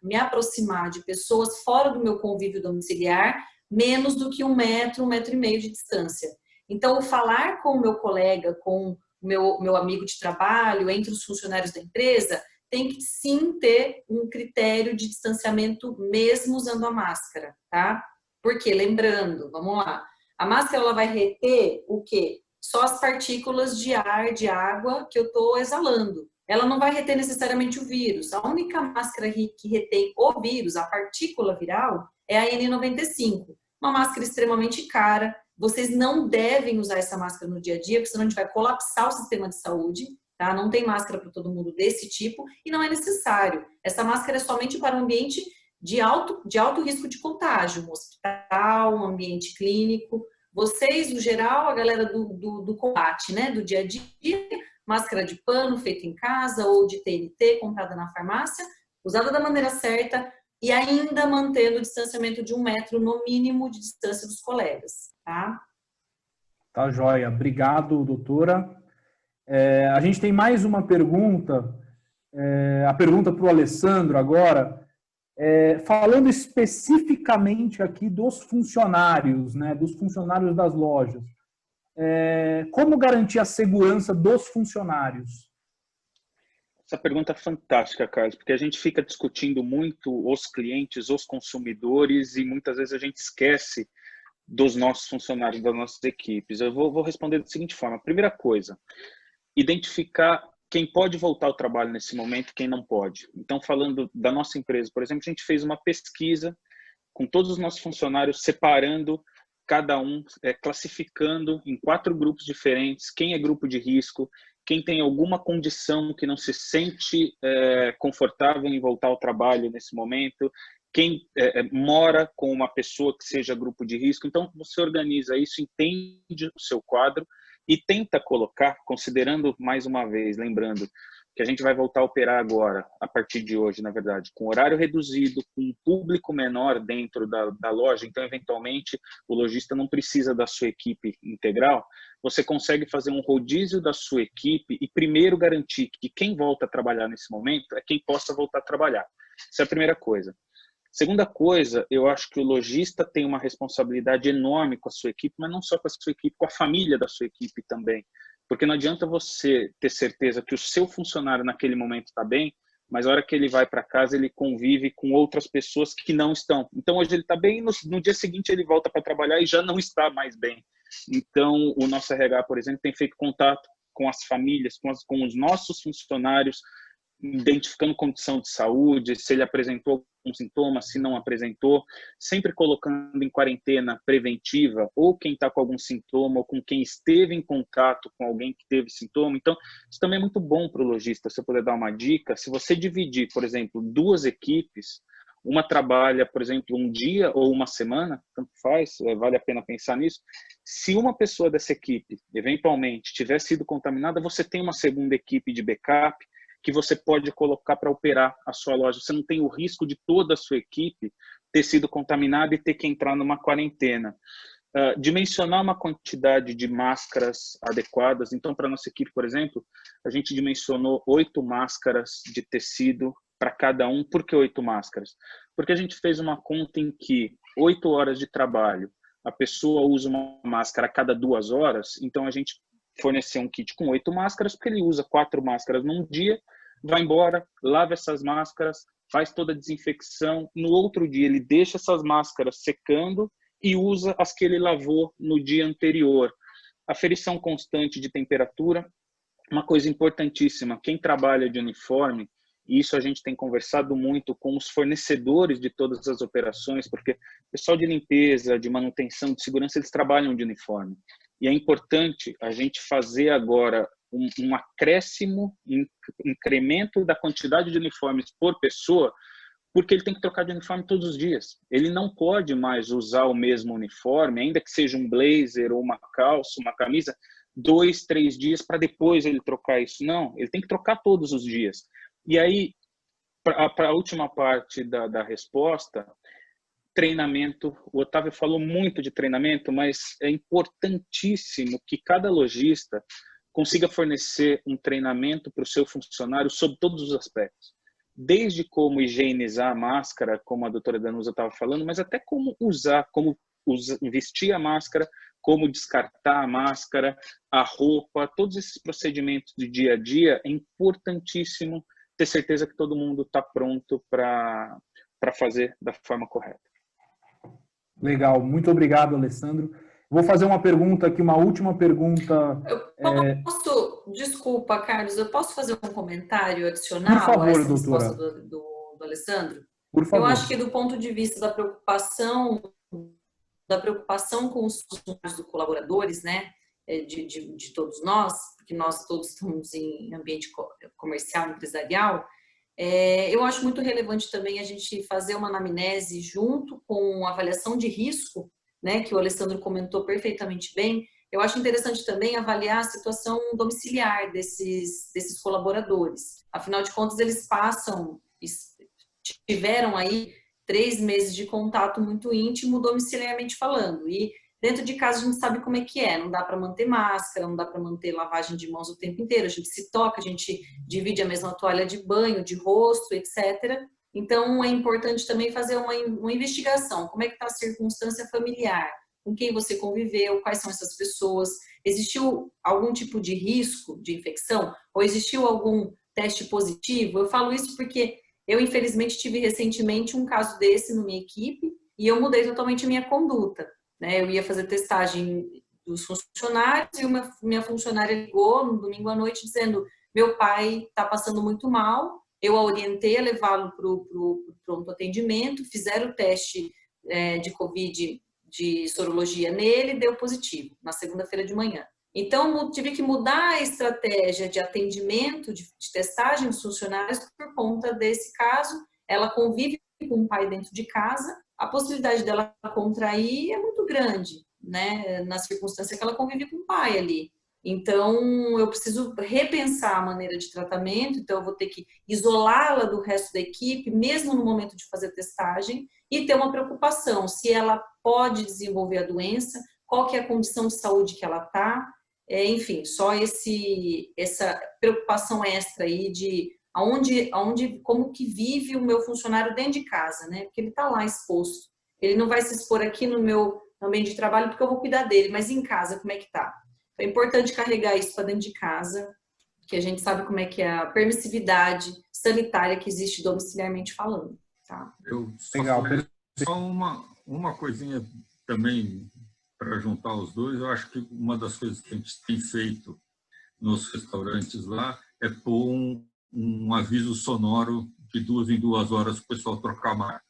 me aproximar de pessoas fora do meu convívio domiciliar, menos do que 1 metro, 1,5 metro de distância. Então, falar com o meu colega, com o meu amigo de trabalho, entre os funcionários da empresa, tem que sim ter um critério de distanciamento mesmo usando a máscara, tá? Porque, lembrando, vamos lá, a máscara ela vai reter o quê? Só as partículas de ar, de água que eu estou exalando. Ela não vai reter necessariamente o vírus. A única máscara que retém o vírus, a partícula viral, é a N95. Uma máscara extremamente cara. Vocês não devem usar essa máscara no dia a dia, porque senão a gente vai colapsar o sistema de saúde. Tá? Não tem máscara para todo mundo desse tipo e não é necessário. Essa máscara é somente para um ambiente de alto risco de contágio, um hospital, um ambiente clínico. Vocês, no geral, a galera do combate, né, do dia a dia, máscara de pano feita em casa ou de TNT comprada na farmácia, usada da maneira certa e ainda mantendo o distanciamento de 1 metro no mínimo de distância dos colegas. Tá, tá joia. Obrigado, doutora. A gente tem mais uma pergunta, a pergunta para o Alessandro agora, falando especificamente aqui dos funcionários, né, dos funcionários das lojas. Como garantir a segurança dos funcionários? Essa pergunta é fantástica, Carlos, porque a gente fica discutindo muito os clientes, os consumidores, e muitas vezes a gente esquece dos nossos funcionários, das nossas equipes. Eu vou responder da seguinte forma. Primeira coisa, identificar quem pode voltar ao trabalho nesse momento e quem não pode. Então, falando da nossa empresa, por exemplo, a gente fez uma pesquisa com todos os nossos funcionários, separando cada um, classificando em 4 grupos diferentes, quem é grupo de risco, quem tem alguma condição que não se sente confortável em voltar ao trabalho nesse momento, quem mora com uma pessoa que seja grupo de risco. Então, você organiza isso, entende o seu quadro, e tenta colocar, considerando mais uma vez, lembrando que a gente vai voltar a operar agora, a partir de hoje, na verdade, com horário reduzido, com um público menor dentro da loja, então, eventualmente, o lojista não precisa da sua equipe integral, você consegue fazer um rodízio da sua equipe e primeiro garantir que quem volta a trabalhar nesse momento é quem possa voltar a trabalhar. Essa é a primeira coisa. Segunda coisa, eu acho que o lojista tem uma responsabilidade enorme com a sua equipe, mas não só com a sua equipe, com a família da sua equipe também. Porque não adianta você ter certeza que o seu funcionário naquele momento está bem, mas a hora que ele vai para casa, ele convive com outras pessoas que não estão. Então, hoje ele está bem, no dia seguinte ele volta para trabalhar e já não está mais bem. Então, o nosso RH, por exemplo, tem feito contato com as famílias, com os nossos funcionários, identificando condição de saúde, se ele apresentou algum sintoma, se não apresentou, sempre colocando em quarentena preventiva ou quem está com algum sintoma ou com quem esteve em contato com alguém que teve sintoma. Então, isso também é muito bom para o lojista. Se eu puder dar uma dica, se você dividir, por exemplo, 2 equipes, uma trabalha, por exemplo, um dia ou uma semana, tanto faz, vale a pena pensar nisso. Se uma pessoa dessa equipe, eventualmente, tiver sido contaminada, você tem uma segunda equipe de backup, que você pode colocar para operar a sua loja. Você não tem o risco de toda a sua equipe ter sido contaminada e ter que entrar numa quarentena. dimensionar uma quantidade de máscaras adequadas. Então, para a nossa equipe, por exemplo, a gente dimensionou 8 máscaras de tecido para cada um. Por que 8 máscaras? Porque a gente fez uma conta em que 8 horas de trabalho, a pessoa usa uma máscara a cada 2 horas, então a gente forneceu um kit com 8 máscaras, porque ele usa 4 máscaras num dia, vai embora, lava essas máscaras, faz toda a desinfecção, no outro dia ele deixa essas máscaras secando e usa as que ele lavou no dia anterior. Aferição constante de temperatura, uma coisa importantíssima, quem trabalha de uniforme, e isso a gente tem conversado muito com os fornecedores de todas as operações, porque o pessoal de limpeza, de manutenção, de segurança, eles trabalham de uniforme. E é importante a gente fazer agora um acréscimo, incremento da quantidade de uniformes por pessoa, porque ele tem que trocar de uniforme todos os dias. Ele não pode mais usar o mesmo uniforme, ainda que seja um blazer ou uma calça, uma camisa, 2, 3 dias para depois ele trocar isso. Não, ele tem que trocar todos os dias. E aí, para a última parte da resposta, treinamento. O Otávio falou muito de treinamento, mas é importantíssimo que cada lojista consiga fornecer um treinamento para o seu funcionário sobre todos os aspectos. Desde como higienizar a máscara, como a doutora Danusa estava falando, mas até como usar, vestir a máscara, como descartar a máscara, a roupa, todos esses procedimentos do dia a dia, é importantíssimo ter certeza que todo mundo está pronto para fazer da forma correta. Legal, muito obrigado, Alessandro. Vou fazer uma pergunta aqui, uma última pergunta. Desculpa, Carlos, eu posso fazer um comentário adicional Por favor, a essa doutora. resposta do Alessandro? Por favor. Eu acho que do ponto de vista da preocupação com os funcionários dos colaboradores, né, de todos nós, porque nós todos estamos em ambiente comercial, empresarial, eu acho muito relevante também a gente fazer uma anamnese junto com a avaliação de risco, né, que o Alessandro comentou perfeitamente bem. Eu acho interessante também avaliar a situação domiciliar desses colaboradores. Afinal de contas, eles tiveram aí 3 meses de contato muito íntimo, domiciliarmente falando. E dentro de casa a gente sabe como é que é. Não dá para manter máscara, não dá para manter lavagem de mãos o tempo inteiro. A gente se toca, a gente divide a mesma toalha de banho, de rosto, etc. Então, é importante também fazer uma investigação. Como é que está a circunstância familiar? Com quem você conviveu? Quais são essas pessoas? Existiu algum tipo de risco de infecção? Ou existiu algum teste positivo? Eu falo isso porque eu, infelizmente, tive recentemente um caso desse na minha equipe e eu mudei totalmente a minha conduta, né? Eu ia fazer testagem dos funcionários e minha funcionária ligou no domingo à noite dizendo: meu pai está passando muito mal. Eu a orientei a levá-lo para o pronto atendimento, fizeram o teste de Covid de sorologia nele, deu positivo, na segunda-feira de manhã. Então, tive que mudar a estratégia de atendimento, de testagem dos funcionários por conta desse caso. Ela convive com o pai dentro de casa, a possibilidade dela contrair é muito grande, né, na circunstância que ela convive com o pai ali. Então, eu preciso repensar a maneira de tratamento, então eu vou ter que isolá-la do resto da equipe, mesmo no momento de fazer testagem, e ter uma preocupação, se ela pode desenvolver a doença, qual que é a condição de saúde que ela está, enfim, só essa preocupação extra aí de como que vive o meu funcionário dentro de casa, né? Porque ele está lá exposto. Ele não vai se expor aqui no meu ambiente de trabalho porque eu vou cuidar dele, mas em casa, como é que tá? É importante carregar isso para dentro de casa, que a gente sabe como é que é a permissividade sanitária que existe domiciliarmente falando. Tá? Legal. Só uma coisinha também para juntar os dois. Eu acho que uma das coisas que a gente tem feito nos restaurantes lá é pôr um aviso sonoro de 2 em 2 horas para o pessoal trocar a máscara.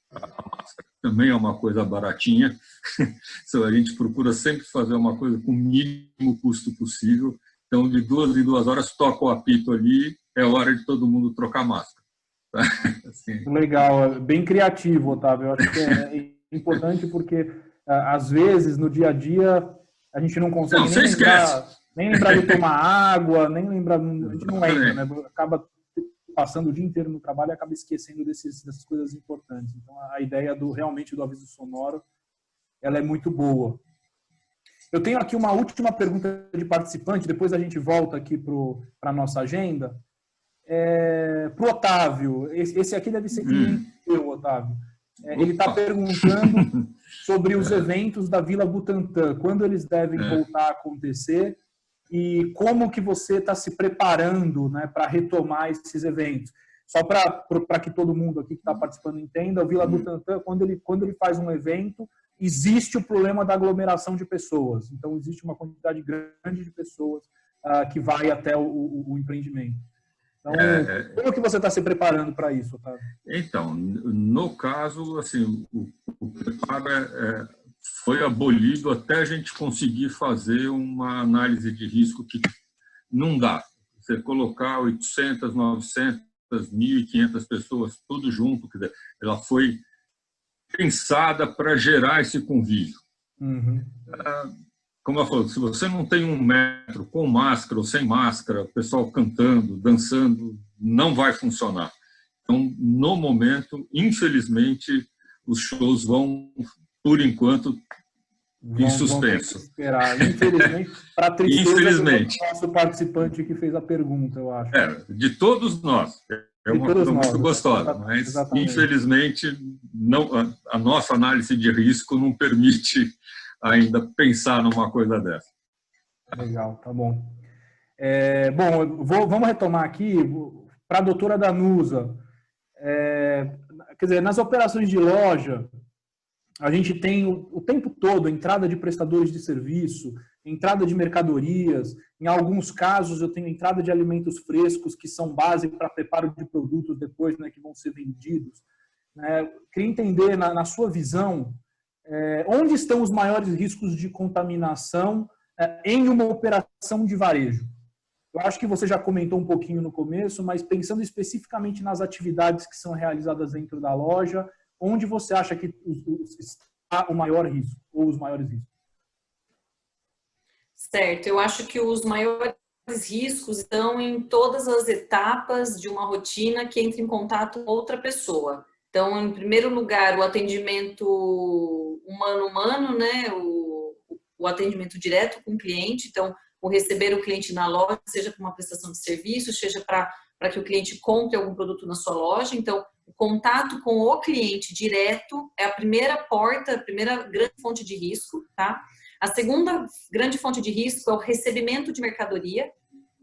Também é uma coisa baratinha. A gente procura sempre fazer uma coisa com o mínimo custo possível. Então, de 2 em 2 horas, toca o apito ali, é hora de todo mundo trocar máscara. Tá? Assim. Legal, bem criativo, Otávio. Eu acho que é importante porque, às vezes, no dia a dia, a gente não consegue nem lembrar de tomar água, nem lembrar, a gente não lembra, né? Acaba passando o dia inteiro no trabalho e acaba esquecendo dessas coisas importantes. Então, a ideia realmente do aviso sonoro, ela é muito boa. Eu tenho aqui uma última pergunta de participante, depois a gente volta aqui para a nossa agenda. Para o Otávio, esse aqui deve ser cliente seu, Otávio. Ele está perguntando sobre os eventos da Vila Butantã, quando eles devem voltar a acontecer e como que você está se preparando, né, para retomar esses eventos. Só para que todo mundo aqui que está participando entenda, o Vila Butantã, quando ele faz um evento, existe o problema da aglomeração de pessoas. Então, existe uma quantidade grande de pessoas que vai até o empreendimento. Então, como que você está se preparando para isso, Otávio? Então, no caso, assim, o preparo foi abolido até a gente conseguir fazer uma análise de risco que não dá. Você colocar 800, 900, 1.500 pessoas, tudo junto, quer dizer, ela foi pensada para gerar esse convívio. Como eu falei, se você não tem 1 metro com máscara ou sem máscara, o pessoal cantando, dançando, não vai funcionar. Então, no momento, infelizmente, os shows vão, por enquanto, em suspenso. Esperar. Infelizmente, para tristeza do nosso participante que fez a pergunta, eu acho. De todos nós. É uma coisa muito gostosa, mas, infelizmente, não, a nossa análise de risco não permite ainda pensar numa coisa dessa. Legal, tá bom. Vamos retomar aqui para a doutora Danusa. Quer dizer, nas operações de loja, a gente tem o tempo todo entrada de prestadores de serviço, entrada de mercadorias, em alguns casos eu tenho entrada de alimentos frescos que são base para preparo de produtos depois, né, que vão ser vendidos. Queria entender, na sua visão, onde estão os maiores riscos de contaminação em uma operação de varejo? Eu acho que você já comentou um pouquinho no começo, mas pensando especificamente nas atividades que são realizadas dentro da loja, onde você acha que está o maior risco, ou os maiores riscos? Certo, eu acho que os maiores riscos estão em todas as etapas de uma rotina que entra em contato com outra pessoa. Então, em primeiro lugar, o atendimento humano-humano, né? O atendimento direto com o cliente. Então, o receber o cliente na loja, seja para uma prestação de serviço, seja para que o cliente compre algum produto na sua loja. Então, o contato com o cliente direto é a primeira porta, a primeira grande fonte de risco, tá? A segunda grande fonte de risco é o recebimento de mercadoria.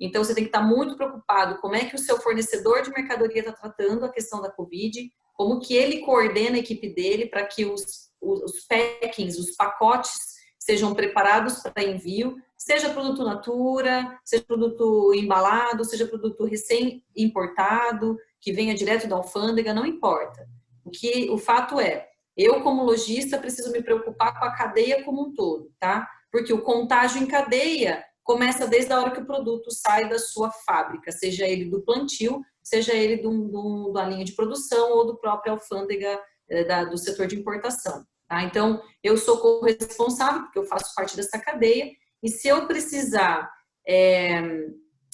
Então, você tem que estar muito preocupado como é que o seu fornecedor de mercadoria está tratando a questão da Covid, como que ele coordena a equipe dele para que os packings, os pacotes sejam preparados para envio, seja produto natura, seja produto embalado, seja produto recém-importado, que venha direto da alfândega, não importa. O fato é, eu como lojista preciso me preocupar com a cadeia como um todo, tá? Porque o contágio em cadeia começa desde a hora que o produto sai da sua fábrica, seja ele do plantio, seja ele da linha de produção ou do próprio alfândega do setor de importação. Tá? Então, eu sou corresponsável, porque eu faço parte dessa cadeia, e se eu precisar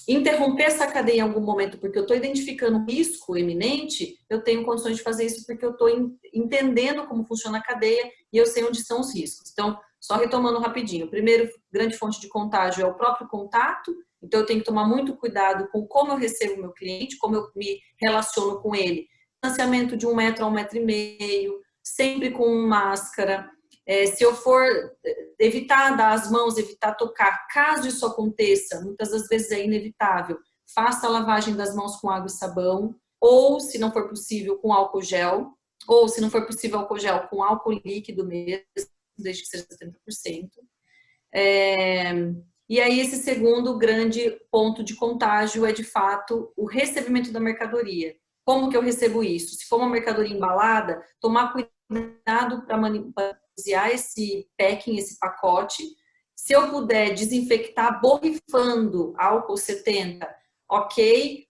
interromper essa cadeia em algum momento, porque eu estou identificando um risco eminente, eu tenho condições de fazer isso porque eu estou entendendo como funciona a cadeia e eu sei onde estão os riscos. Então, só retomando rapidinho, a primeira grande fonte de contágio é o próprio contato, então eu tenho que tomar muito cuidado com como eu recebo o meu cliente, como eu me relaciono com ele. Distanciamento de 1 metro a 1,5 metro, sempre com máscara. Se eu for evitar dar as mãos, evitar tocar, caso isso aconteça, muitas das vezes é inevitável, faça a lavagem das mãos com água e sabão, ou se não for possível com álcool gel, ou se não for possível álcool gel com álcool líquido mesmo, desde que seja 30%. E aí esse segundo grande ponto de contágio é de fato o recebimento da mercadoria. Como que eu recebo isso? Se for uma mercadoria embalada, tomar cuidado para manusear esse packing, esse pacote. Se eu puder desinfectar borrifando álcool 70, ok,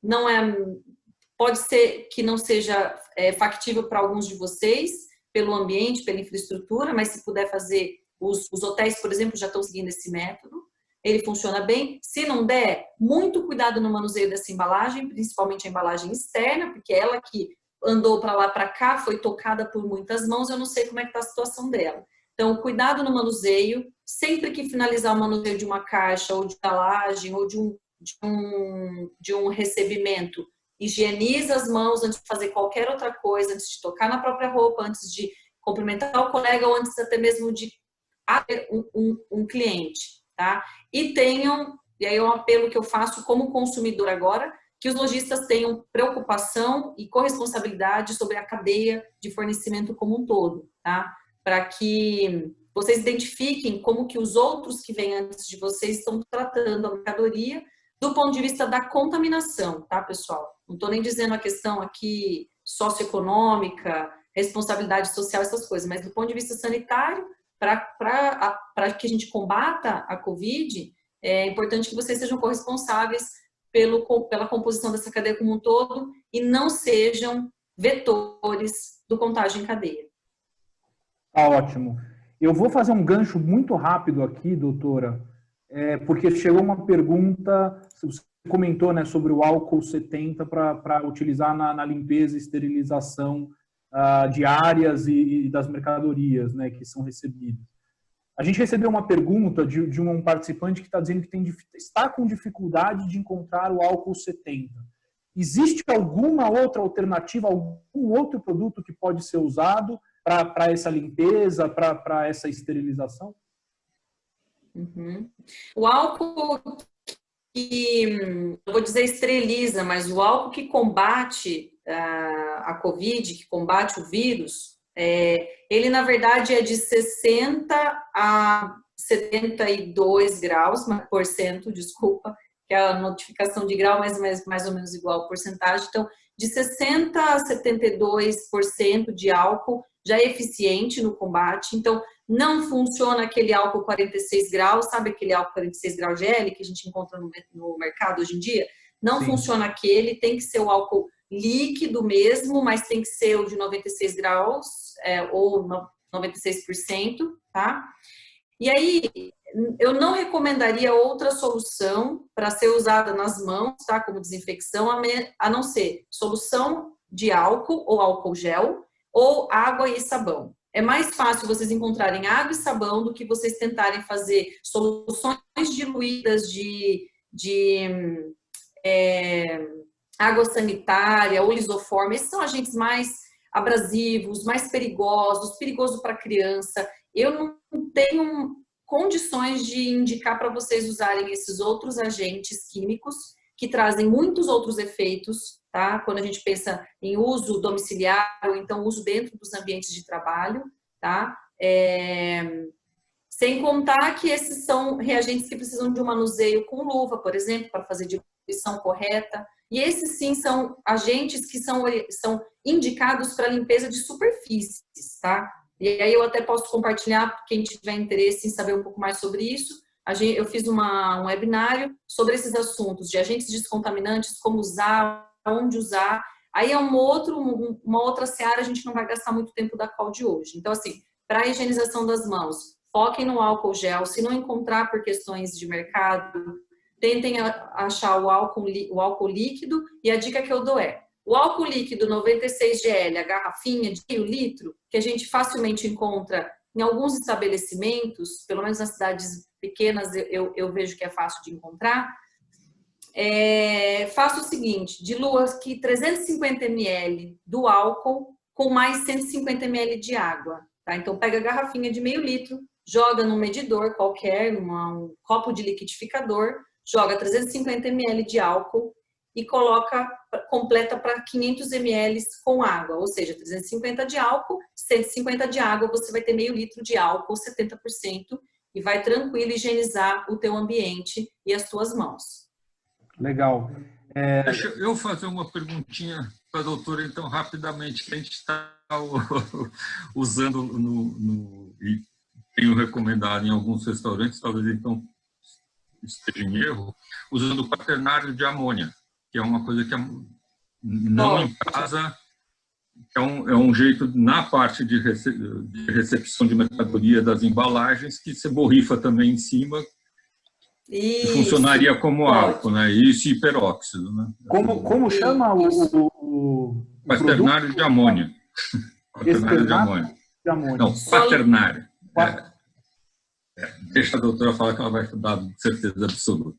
pode ser que não seja factível para alguns de vocês, pelo ambiente, pela infraestrutura, mas se puder fazer, os hotéis, por exemplo, já estão seguindo esse método, ele funciona bem. Se não der, muito cuidado no manuseio dessa embalagem, principalmente a embalagem externa, porque ela que andou para lá para cá, foi tocada por muitas mãos, eu não sei como é que está a situação dela. Então, cuidado no manuseio, sempre que finalizar o manuseio de uma caixa, ou de embalagem, ou de um recebimento, higieniza as mãos antes de fazer qualquer outra coisa, antes de tocar na própria roupa, antes de cumprimentar o colega, ou antes até mesmo de abrir um cliente, tá? E aí é um apelo que eu faço como consumidor agora, que os lojistas tenham preocupação e corresponsabilidade sobre a cadeia de fornecimento como um todo, tá? Para que vocês identifiquem como que os outros que vêm antes de vocês estão tratando a mercadoria do ponto de vista da contaminação, tá, pessoal? Não estou nem dizendo a questão aqui socioeconômica, responsabilidade social, essas coisas, mas do ponto de vista sanitário, para que a gente combata a Covid, é importante que vocês sejam corresponsáveis pela composição dessa cadeia como um todo e não sejam vetores do contágio em cadeia. Tá ótimo. Eu vou fazer um gancho muito rápido aqui, doutora, porque chegou uma pergunta, você comentou, né, sobre o álcool 70 para utilizar na limpeza e esterilização de áreas e das mercadorias, né, que são recebidas. A gente recebeu uma pergunta de um participante que está dizendo que está com dificuldade de encontrar o álcool 70. Existe alguma outra alternativa, algum outro produto que pode ser usado para essa limpeza, para essa esterilização? Uhum. O álcool que, eu vou dizer esteriliza, mas o álcool que combate a Covid, que combate o vírus, ele na verdade é de 60 a 72 graus, por cento, desculpa, que é a notificação de grau, mais ou menos igual a porcentagem. Então, de 60 a 72% de álcool já é eficiente no combate. Então, não funciona aquele álcool 46 graus, sabe aquele álcool 46 graus GL que a gente encontra no mercado hoje em dia? Não Sim. funciona aquele, tem que ser o álcool líquido mesmo, mas tem que ser o de 96 graus ou 96%, tá? E aí, eu não recomendaria outra solução para ser usada nas mãos, tá? Como desinfecção, a não ser solução de álcool ou álcool gel ou água e sabão. É mais fácil vocês encontrarem água e sabão do que vocês tentarem fazer soluções diluídas de água sanitária ou lisoforme. Esses são agentes mais abrasivos, mais perigoso para criança. Eu não tenho condições de indicar para vocês usarem esses outros agentes químicos que trazem muitos outros efeitos, tá? Quando a gente pensa em uso domiciliar ou então uso dentro dos ambientes de trabalho, tá? Sem contar que esses são reagentes que precisam de um manuseio com luva, por exemplo, para fazer diluição correta. E esses sim são agentes que são indicados para limpeza de superfícies, tá? E aí eu até posso compartilhar, quem tiver interesse em saber um pouco mais sobre isso. Eu fiz um webinário sobre esses assuntos de agentes descontaminantes, como usar, onde usar. Aí é uma outra seara, a gente não vai gastar muito tempo da call de hoje. Então, assim, para a higienização das mãos, foquem no álcool gel. Se não encontrar por questões de mercado, tentem achar o álcool líquido. E a dica que eu dou o álcool líquido 96 GL, a garrafinha de meio litro, que a gente facilmente encontra em alguns estabelecimentos, pelo menos nas cidades pequenas eu vejo que é fácil de encontrar. Faça o seguinte, dilua aqui 350 ml do álcool com mais 150 ml de água. Tá? Então, pega a garrafinha de meio litro, joga num medidor qualquer, um copo de liquidificador, joga 350 ml de álcool e completa para 500 ml com água, ou seja, 350 de álcool, 150 de água, você vai ter meio litro de álcool, 70%, e vai tranquilo higienizar o teu ambiente e as tuas mãos. Legal. Deixa eu fazer uma perguntinha para a doutora, então, rapidamente, que a gente está usando e tenho recomendado em alguns restaurantes, talvez então esteja em erro, usando o quaternário de amônia, que é uma coisa que não em casa, é um jeito na parte de recepção de mercadoria das embalagens, que você borrifa também em cima, isso, funcionaria como álcool, né? Isso e peróxido, né? Como chama o quaternário de amônia. Quaternário de amônia. Não, quaternário. Deixa a doutora falar que ela vai dar certeza absoluta.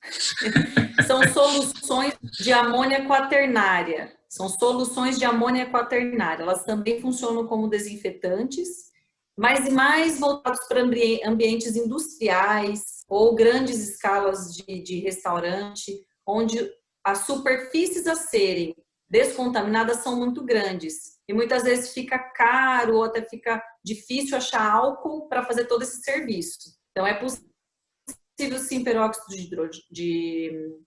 São soluções de amônia quaternária. São soluções de amônia quaternária. Elas também funcionam como desinfetantes, mas mais voltados para ambientes industriais ou grandes escalas de restaurante, onde as superfícies a serem descontaminadas são muito grandes. E muitas vezes fica caro ou até fica difícil achar álcool para fazer todo esse serviço. Então, é possível sim peróxido de hidrogênio,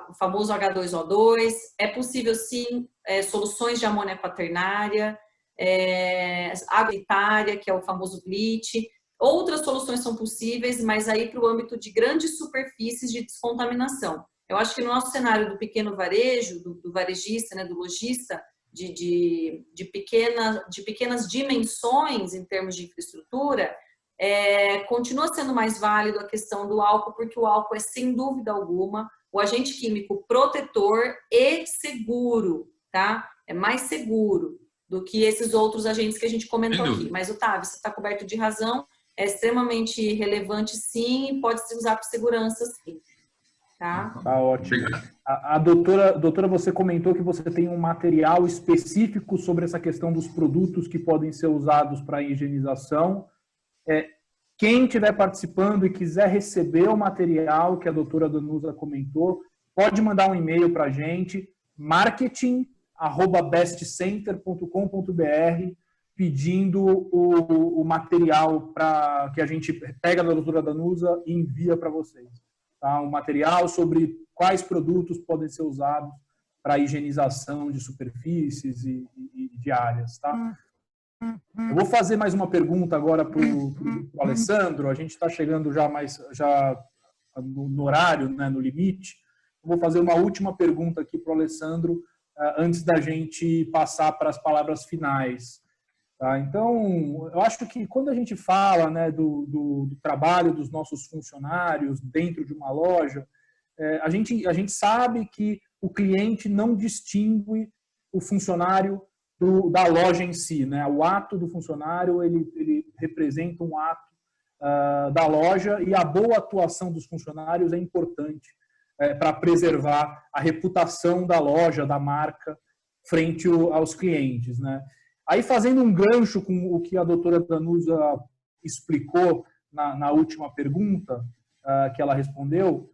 o famoso H2O2, é possível sim soluções de amônia quaternária, água unitária, que é o famoso bleach. Outras soluções são possíveis, mas aí para o âmbito de grandes superfícies de descontaminação. Eu acho que no nosso cenário do pequeno varejo, do varejista, né, do lojista, de pequenas dimensões em termos de infraestrutura, continua sendo mais válido a questão do álcool, porque o álcool é, sem dúvida alguma, o agente químico protetor e seguro, tá? É mais seguro do que esses outros agentes que a gente comentou aqui. Mas, Otávio, você está coberto de razão, é extremamente relevante, sim, e pode se usar para segurança, sim. Tá? Tá ótimo. A doutora, você comentou que você tem um material específico sobre essa questão dos produtos que podem ser usados para higienização. Quem estiver participando e quiser receber o material que a doutora Danusa comentou, pode mandar um e-mail para a gente, marketing@bestcenter.com.br, pedindo o material que a gente pega da doutora Danusa e envia para vocês. Tá? Um material sobre quais produtos podem ser usados para a higienização de superfícies e de áreas. Tá? Eu vou fazer mais uma pergunta agora para o Alessandro. A gente está chegando já no horário, né, no limite. Eu vou fazer uma última pergunta aqui para o Alessandro antes da gente passar para as palavras finais. Tá? Então, eu acho que quando a gente fala, né, do trabalho dos nossos funcionários dentro de uma loja, a gente sabe que o cliente não distingue o funcionário da loja em si, né? O ato do funcionário, ele representa um ato da loja, e a boa atuação dos funcionários é importante para preservar a reputação da loja, da marca, frente aos clientes, né? Aí, fazendo um gancho com o que a doutora Danusa explicou na última pergunta que ela respondeu,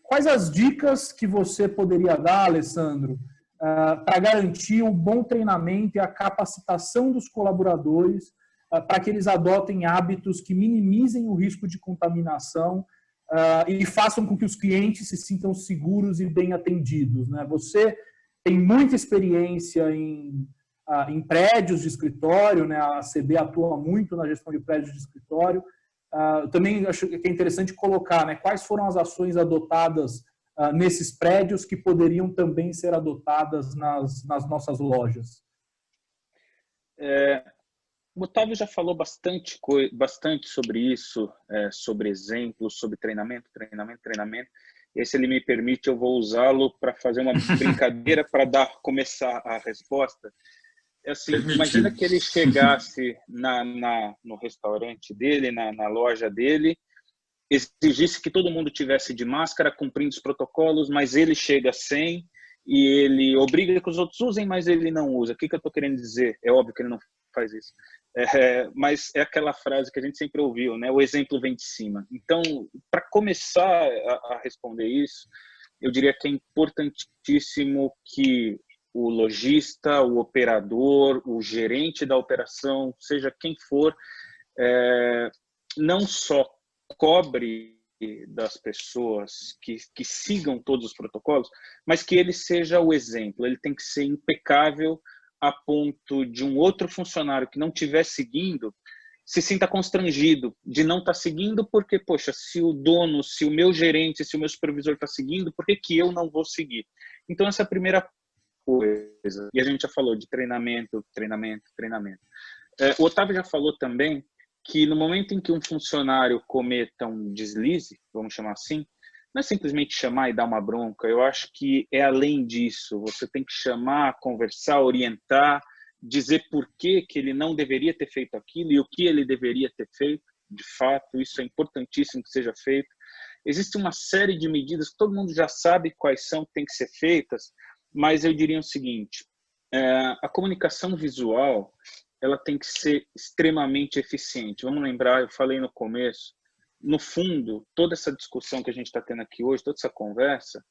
quais as dicas que você poderia dar, Alessandro, para garantir o bom treinamento e a capacitação dos colaboradores para que eles adotem hábitos que minimizem o risco de contaminação e façam com que os clientes se sintam seguros e bem atendidos, né? Você tem muita experiência em prédios de escritório, né? A ACB atua muito na gestão de prédios de escritório. Também acho que é interessante colocar, né, quais foram as ações adotadas nesses prédios que poderiam também ser adotadas nas nossas lojas. O Otávio já falou bastante sobre isso, sobre exemplos, sobre treinamento. E se ele me permite, eu vou usá-lo para fazer uma brincadeira para começar a resposta. Assim, imagina que ele chegasse no restaurante dele, na loja dele, exigisse que todo mundo tivesse de máscara, cumprindo os protocolos, mas ele chega sem, e ele obriga que os outros usem, mas ele não usa. O que eu estou querendo dizer? É óbvio que ele não faz isso. Mas é aquela frase que a gente sempre ouviu, né? O exemplo vem de cima. Então, para começar a responder isso, eu diria que é importantíssimo que o lojista, o operador, o gerente da operação, seja quem for, não só cobre das pessoas que sigam todos os protocolos, mas que ele seja o exemplo. Ele tem que ser impecável a ponto de um outro funcionário que não estiver seguindo se sinta constrangido de não estar seguindo, porque, poxa, se o dono, se o meu gerente, se o meu supervisor está seguindo, por que eu não vou seguir? Então, essa é a primeira coisa. E a gente já falou de treinamento. O Otávio já falou também que no momento em que um funcionário cometa um deslize, vamos chamar assim, não é simplesmente chamar e dar uma bronca. Eu acho que é além disso. Você tem que chamar, conversar, orientar dizer por que ele não deveria ter feito aquilo e o que ele deveria ter feito, de fato, isso é importantíssimo que seja feito. Existe uma série de medidas que todo mundo já sabe quais são, que têm que ser feitas, mas eu diria o seguinte, a comunicação visual, ela tem que ser extremamente eficiente. Vamos lembrar, eu falei no começo, no fundo, toda essa discussão que a gente está tendo aqui hoje, toda essa conversa,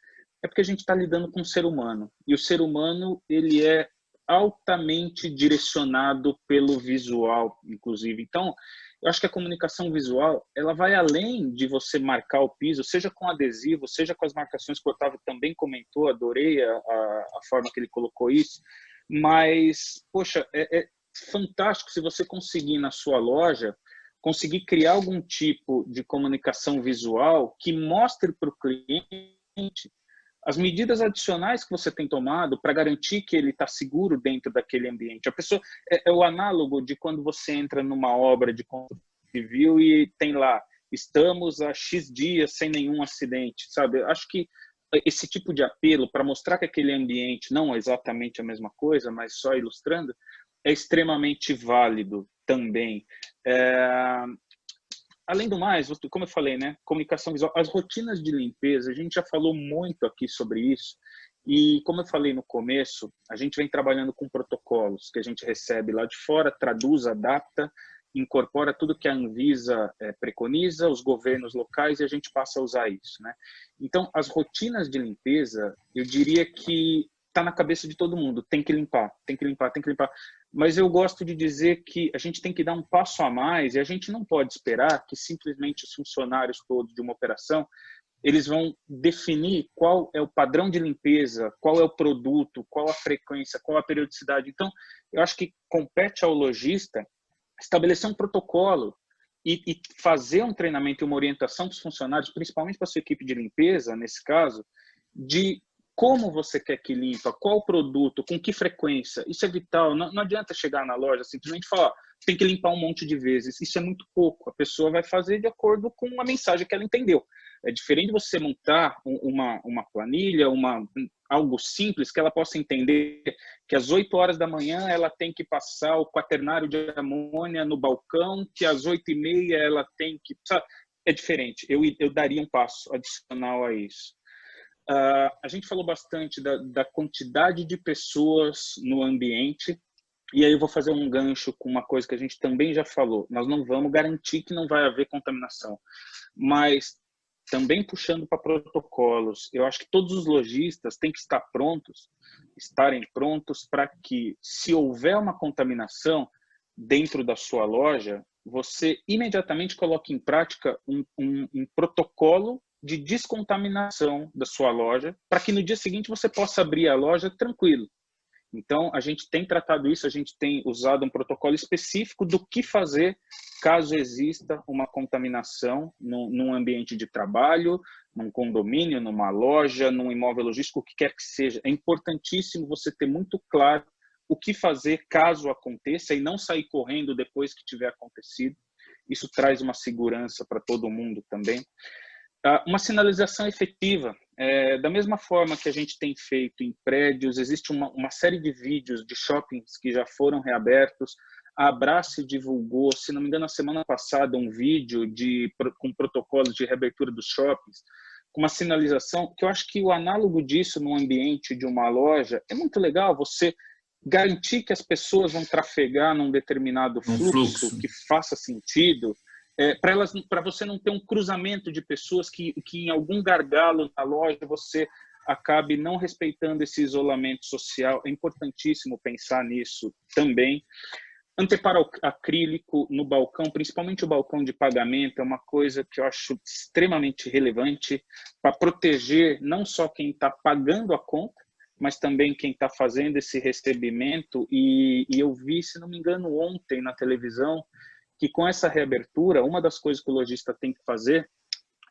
é porque a gente está lidando com um ser humano. E o ser humano, ele é altamente direcionado pelo visual, inclusive. Então, eu acho que a comunicação visual, ela vai além de você marcar o piso, seja com adesivo, seja com as marcações que o Otávio também comentou, adorei a forma que ele colocou isso, mas, poxa, é fantástico se você conseguir na sua loja, conseguir criar algum tipo de comunicação visual que mostre para o cliente as medidas adicionais que você tem tomado para garantir que ele está seguro dentro daquele ambiente. A pessoa é o análogo de quando você entra numa obra de construção civil e tem lá, estamos há X dias sem nenhum acidente, sabe? Eu acho que esse tipo de apelo para mostrar que aquele ambiente não é exatamente a mesma coisa, mas só ilustrando, é extremamente válido também. Além do mais, como eu falei, né, comunicação visual, as rotinas de limpeza, a gente já falou muito aqui sobre isso, e como eu falei no começo, a gente vem trabalhando com protocolos que a gente recebe lá de fora, traduz, adapta, incorpora tudo que a Anvisa preconiza, os governos locais, e a gente passa a usar isso, né? Então, as rotinas de limpeza, eu diria que está na cabeça de todo mundo, tem que limpar, tem que limpar, tem que limpar. Mas eu gosto de dizer que a gente tem que dar um passo a mais e a gente não pode esperar que simplesmente os funcionários todos de uma operação eles vão definir qual é o padrão de limpeza, qual é o produto, qual a frequência, qual a periodicidade. Então, eu acho que compete ao lojista estabelecer um protocolo e fazer um treinamento e uma orientação para os funcionários, principalmente para a sua equipe de limpeza, nesse caso, de como você quer que limpa, qual produto, com que frequência. Isso é vital. Não adianta chegar na loja simplesmente falar, tem que limpar um monte de vezes. Isso é muito pouco. A pessoa vai fazer de acordo com a mensagem que ela entendeu. É diferente você montar uma planilha, algo simples que ela possa entender que às 8 horas da manhã ela tem que passar o quaternário de amônia no balcão, que às 8h30 ela tem que... Sabe? É diferente. Eu daria um passo adicional a isso. A gente falou bastante da quantidade de pessoas no ambiente, e aí eu vou fazer um gancho com uma coisa que a gente também já falou. Nós não vamos garantir que não vai haver contaminação, mas também puxando para protocolos, eu acho que todos os lojistas têm que estarem prontos para que, se houver uma contaminação dentro da sua loja, você imediatamente coloque em prática um protocolo de descontaminação da sua loja, para que no dia seguinte você possa abrir a loja tranquilo. Então, a gente tem tratado isso, a gente tem usado um protocolo específico do que fazer caso exista uma contaminação num ambiente de trabalho, num condomínio, numa loja, num imóvel logístico, o que quer que seja. É importantíssimo você ter muito claro o que fazer caso aconteça e não sair correndo depois que tiver acontecido. Isso traz uma segurança para todo mundo também. Uma sinalização efetiva. Da mesma forma que a gente tem feito em prédios, existe uma série de vídeos de shoppings que já foram reabertos. A Abrace divulgou, se não me engano, na semana passada, um vídeo com protocolos de reabertura dos shoppings, com uma sinalização, que eu acho que o análogo disso no ambiente de uma loja é muito legal, você garantir que as pessoas vão trafegar num determinado fluxo que faça sentido, para você não ter um cruzamento de pessoas que em algum gargalo na loja você acabe não respeitando esse isolamento social. É importantíssimo pensar nisso também. Anteparo acrílico no balcão, principalmente o balcão de pagamento, é uma coisa que eu acho extremamente relevante para proteger não só quem está pagando a conta, mas também quem está fazendo esse recebimento. E eu vi, se não me engano, ontem na televisão, que com essa reabertura, uma das coisas que o lojista tem que fazer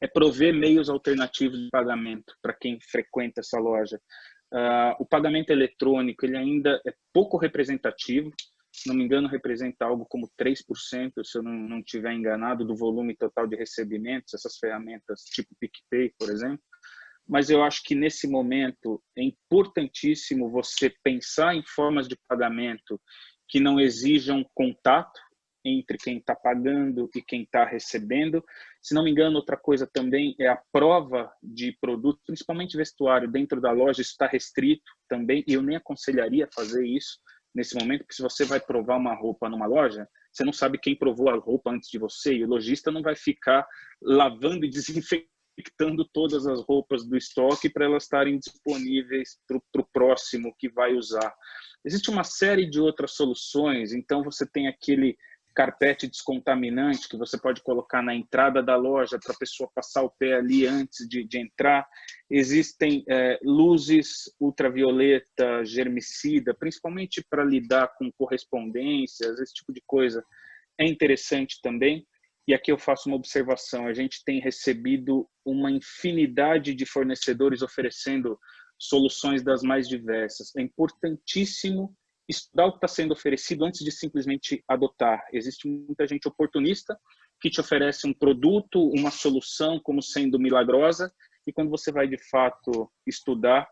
é prover meios alternativos de pagamento para quem frequenta essa loja. O pagamento eletrônico ele ainda é pouco representativo, se não me engano, representa algo como 3%, se eu não estiver enganado, do volume total de recebimentos, essas ferramentas tipo PicPay, por exemplo. mas eu acho que nesse momento é importantíssimo você pensar em formas de pagamento que não exijam contato entre quem está pagando e quem está recebendo. Se não me engano, outra coisa também é a prova de produto, principalmente vestuário, dentro da loja, isso está restrito também, e eu nem aconselharia fazer isso nesse momento, porque se você vai provar uma roupa numa loja, você não sabe quem provou a roupa antes de você, e o lojista não vai ficar lavando e desinfectando todas as roupas do estoque para elas estarem disponíveis para o próximo que vai usar. Existe uma série de outras soluções, então você tem aquele carpete descontaminante que você pode colocar na entrada da loja para a pessoa passar o pé ali antes de entrar. Existem luzes ultravioleta, germicida, principalmente para lidar com correspondências, esse tipo de coisa é interessante também. E aqui eu faço uma observação, a gente tem recebido uma infinidade de fornecedores oferecendo soluções das mais diversas. É importantíssimo estudar o que está sendo oferecido antes de simplesmente adotar. Existe muita gente oportunista que te oferece um produto, uma solução como sendo milagrosa, e quando você vai de fato estudar,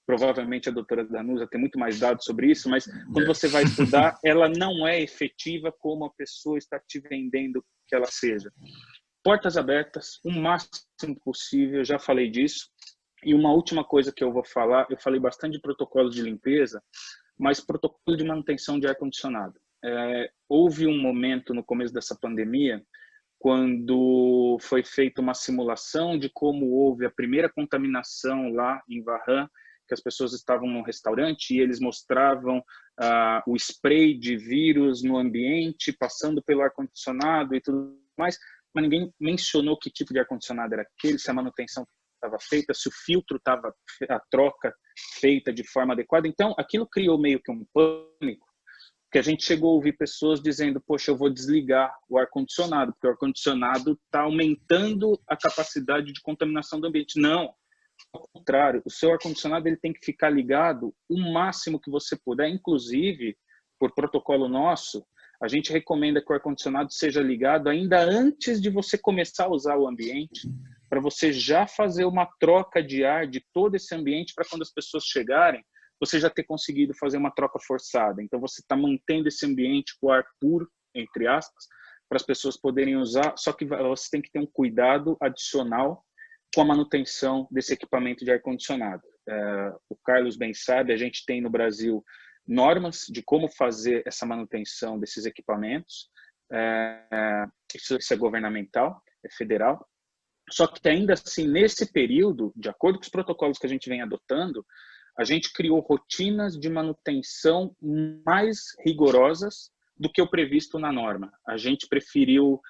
provavelmente a doutora Danusa tem muito mais dados sobre isso, mas quando você vai estudar, ela não é efetiva como a pessoa está te vendendo que ela seja. Portas abertas, o máximo possível, já falei disso. E uma última coisa que eu vou falar, eu falei bastante de protocolos de limpeza, mas protocolo de manutenção de ar-condicionado. Houve um momento no começo dessa pandemia, quando foi feita uma simulação de como houve a primeira contaminação lá em Wuhan, que as pessoas estavam num restaurante e eles mostravam o spray de vírus no ambiente, passando pelo ar-condicionado e tudo mais, mas ninguém mencionou que tipo de ar-condicionado era aquele, se a manutenção estava feita, se o filtro estava, a troca feita de forma adequada. Então, aquilo criou meio que um pânico, que a gente chegou a ouvir pessoas dizendo, poxa, eu vou desligar o ar-condicionado, porque o ar-condicionado está aumentando a capacidade de contaminação do ambiente. Não, ao contrário, o seu ar-condicionado ele tem que ficar ligado o máximo que você puder, inclusive, por protocolo nosso, a gente recomenda que o ar-condicionado seja ligado ainda antes de você começar a usar o ambiente, para você já fazer uma troca de ar de todo esse ambiente, para quando as pessoas chegarem, você já ter conseguido fazer uma troca forçada. Então, você está mantendo esse ambiente com ar puro, entre aspas, para as pessoas poderem usar, só que você tem que ter um cuidado adicional com a manutenção desse equipamento de ar-condicionado. O Carlos bem sabe, a gente tem no Brasil normas de como fazer essa manutenção desses equipamentos. Isso é governamental, é federal. Só que ainda assim, nesse período, de acordo com os protocolos que a gente vem adotando, a gente criou rotinas de manutenção mais rigorosas do que o previsto na norma. A gente preferiu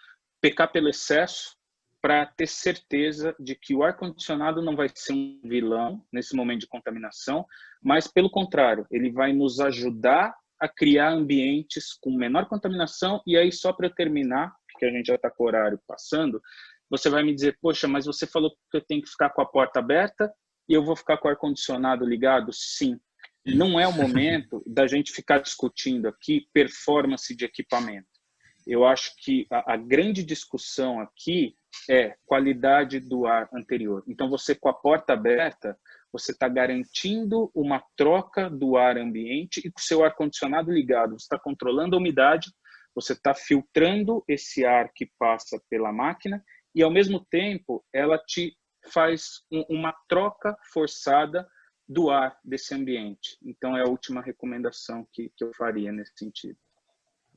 pecar pelo excesso para ter certeza de que o ar-condicionado não vai ser um vilão nesse momento de contaminação, mas, pelo contrário, ele vai nos ajudar a criar ambientes com menor contaminação. E aí, só para eu terminar, porque a gente já está com o horário passando, você vai me dizer, poxa, mas você falou que eu tenho que ficar com a porta aberta e eu vou ficar com o ar-condicionado ligado? Sim. Não é o momento da gente ficar discutindo aqui performance de equipamento. Eu acho que a grande discussão aqui é qualidade do ar anterior. Então, você com a porta aberta, você está garantindo uma troca do ar ambiente, e com o seu ar-condicionado ligado, você está controlando a umidade, você está filtrando esse ar que passa pela máquina, e, ao mesmo tempo, ela te faz uma troca forçada do ar desse ambiente. Então, é a última recomendação que eu faria nesse sentido.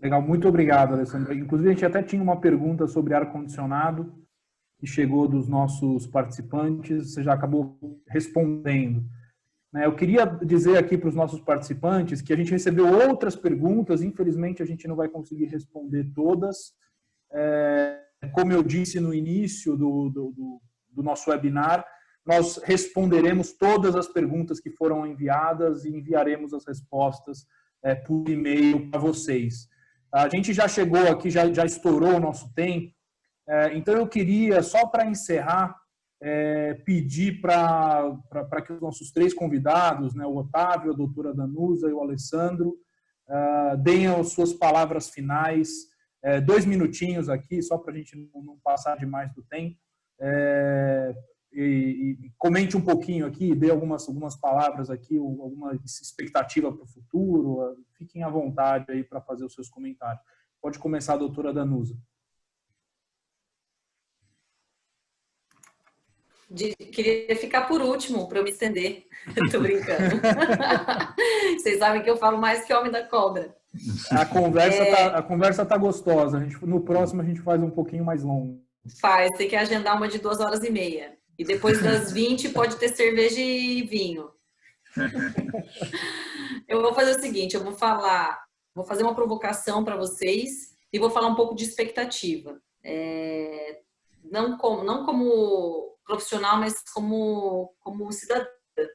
Legal, muito obrigado, Alessandro. Inclusive, a gente até tinha uma pergunta sobre ar-condicionado que chegou dos nossos participantes, você já acabou respondendo. Eu queria dizer aqui para os nossos participantes que a gente recebeu outras perguntas, infelizmente a gente não vai conseguir responder todas. Como eu disse no início do nosso webinar, nós responderemos todas as perguntas que foram enviadas e enviaremos as respostas por e-mail para vocês. A gente já chegou aqui, já estourou o nosso tempo, então eu queria, só para encerrar, pedir para que os nossos três convidados, o Otávio, a doutora Danusa e o Alessandro, deem as suas palavras finais, 2 minutinhos aqui, só para a gente não passar demais do tempo, e comente um pouquinho aqui, dê algumas palavras aqui, ou alguma expectativa para o futuro. Fiquem à vontade aí para fazer os seus comentários. Pode começar, doutora Danusa. Queria ficar por último para eu me estender. Tô brincando. Vocês sabem que eu falo mais que homem da cobra. A conversa tá gostosa. No próximo a gente faz um pouquinho mais longo. Tem que agendar uma de 2h30. E depois das 20 pode ter cerveja e vinho. Eu vou fazer o seguinte, vou fazer uma provocação para vocês e vou falar um pouco de expectativa. Não como profissional, mas como cidadã,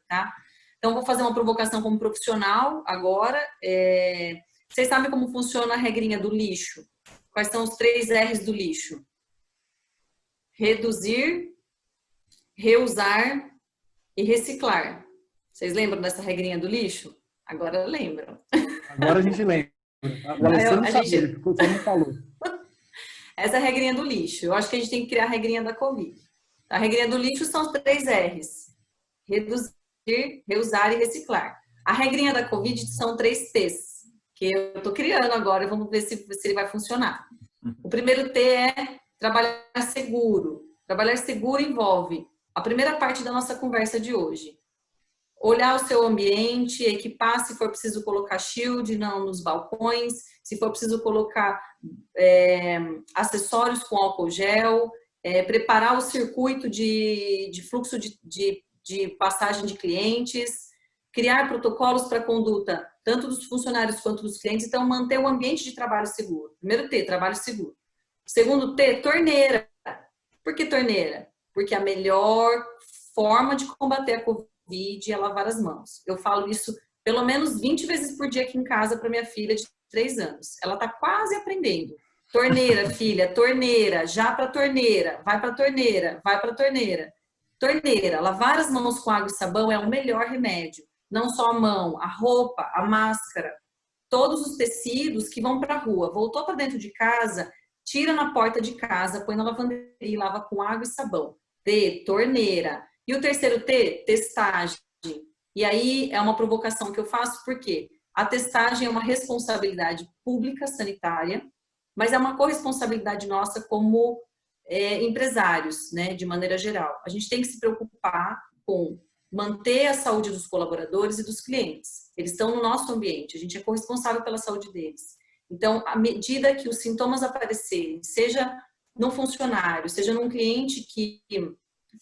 tá? Então, vou fazer uma provocação como profissional agora. Vocês sabem como funciona a regrinha do lixo? Quais são os 3 R's do lixo? Reduzir, reusar e reciclar. Vocês lembram dessa regrinha do lixo? Agora lembram. Agora a gente lembra. O Alessandro sabia, ele não falou. Essa é a regrinha do lixo. Eu acho que a gente tem que criar a regrinha da Covid. A regrinha do lixo são os 3 R's. Reduzir, reusar e reciclar. A regrinha da Covid são 3 T's, que eu estou criando agora e vamos ver se ele vai funcionar. O primeiro T é trabalhar seguro. Trabalhar seguro envolve a primeira parte da nossa conversa de hoje. Olhar o seu ambiente, equipar se for preciso colocar shield não nos balcões, se for preciso colocar acessórios com álcool gel, preparar o circuito de fluxo de passagem de clientes, criar protocolos para conduta tanto dos funcionários quanto dos clientes, então manter o ambiente de trabalho seguro. Primeiro T, trabalho seguro. Segundo T, torneira. Por que torneira? Porque a melhor forma de combater a Covid é lavar as mãos. Eu falo isso pelo menos 20 vezes por dia aqui em casa para minha filha de 3 anos. Ela está quase aprendendo. Torneira, filha, torneira, já para torneira, vai para torneira, vai para torneira. Torneira, lavar as mãos com água e sabão é o melhor remédio. Não só a mão, a roupa, a máscara, todos os tecidos que vão para a rua. Voltou para dentro de casa, tira na porta de casa, põe na lavanderia e lava com água e sabão. T, torneira. E o terceiro T, testagem. E aí é uma provocação que eu faço, porque a testagem é uma responsabilidade pública sanitária, mas é uma corresponsabilidade nossa como empresários, né, de maneira geral. A gente tem que se preocupar com manter a saúde dos colaboradores e dos clientes. Eles estão no nosso ambiente, a gente é corresponsável pela saúde deles. Então, à medida que os sintomas aparecerem, seja num funcionário, seja num cliente que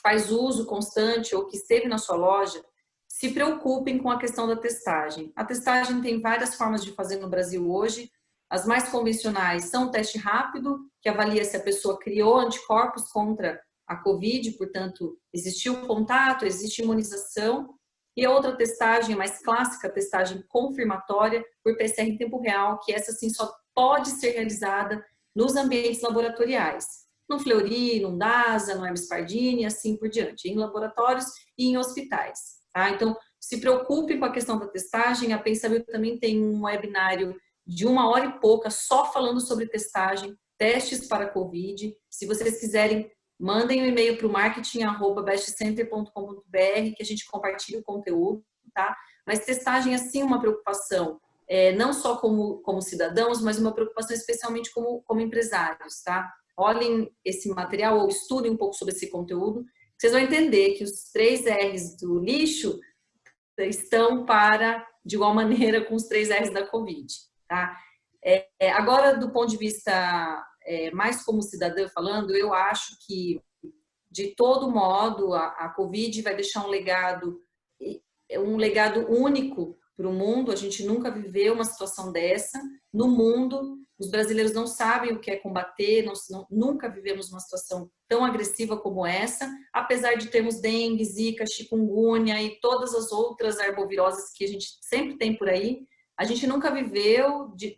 faz uso constante ou que esteve na sua loja, se preocupem com a questão da testagem. A testagem tem várias formas de fazer no Brasil hoje. As mais convencionais são o teste rápido, que avalia se a pessoa criou anticorpos contra a Covid, portanto, existiu contato, existe imunização. E a outra testagem mais clássica, a testagem confirmatória por PCR em tempo real, que essa sim só pode ser realizada nos ambientes laboratoriais. No Fleury, no DASA, no Hermes Pardini, assim por diante, em laboratórios e em hospitais. Tá? Então, se preocupe com a questão da testagem. A Pensabil também tem um webinário de 1 hora e pouca só falando sobre testagem, testes para Covid. Se vocês quiserem, mandem um e-mail para o marketing@bestcenter.com.br que a gente compartilha o conteúdo, tá? Mas testagem é sim uma preocupação, não só como cidadãos, mas uma preocupação especialmente como empresários, tá? Olhem esse material ou estudem um pouco sobre esse conteúdo, vocês vão entender que os 3 R's do lixo estão de igual maneira com os 3 R's da Covid, tá? Agora, do ponto de vista mais como cidadã falando, eu acho que, de todo modo, a Covid vai deixar um legado único para o mundo. A gente nunca viveu uma situação dessa no mundo. Os brasileiros não sabem o que é combater, nunca vivemos uma situação tão agressiva como essa, apesar de termos dengue, zika, chikungunya e todas as outras arboviroses que a gente sempre tem por aí. A gente nunca viveu de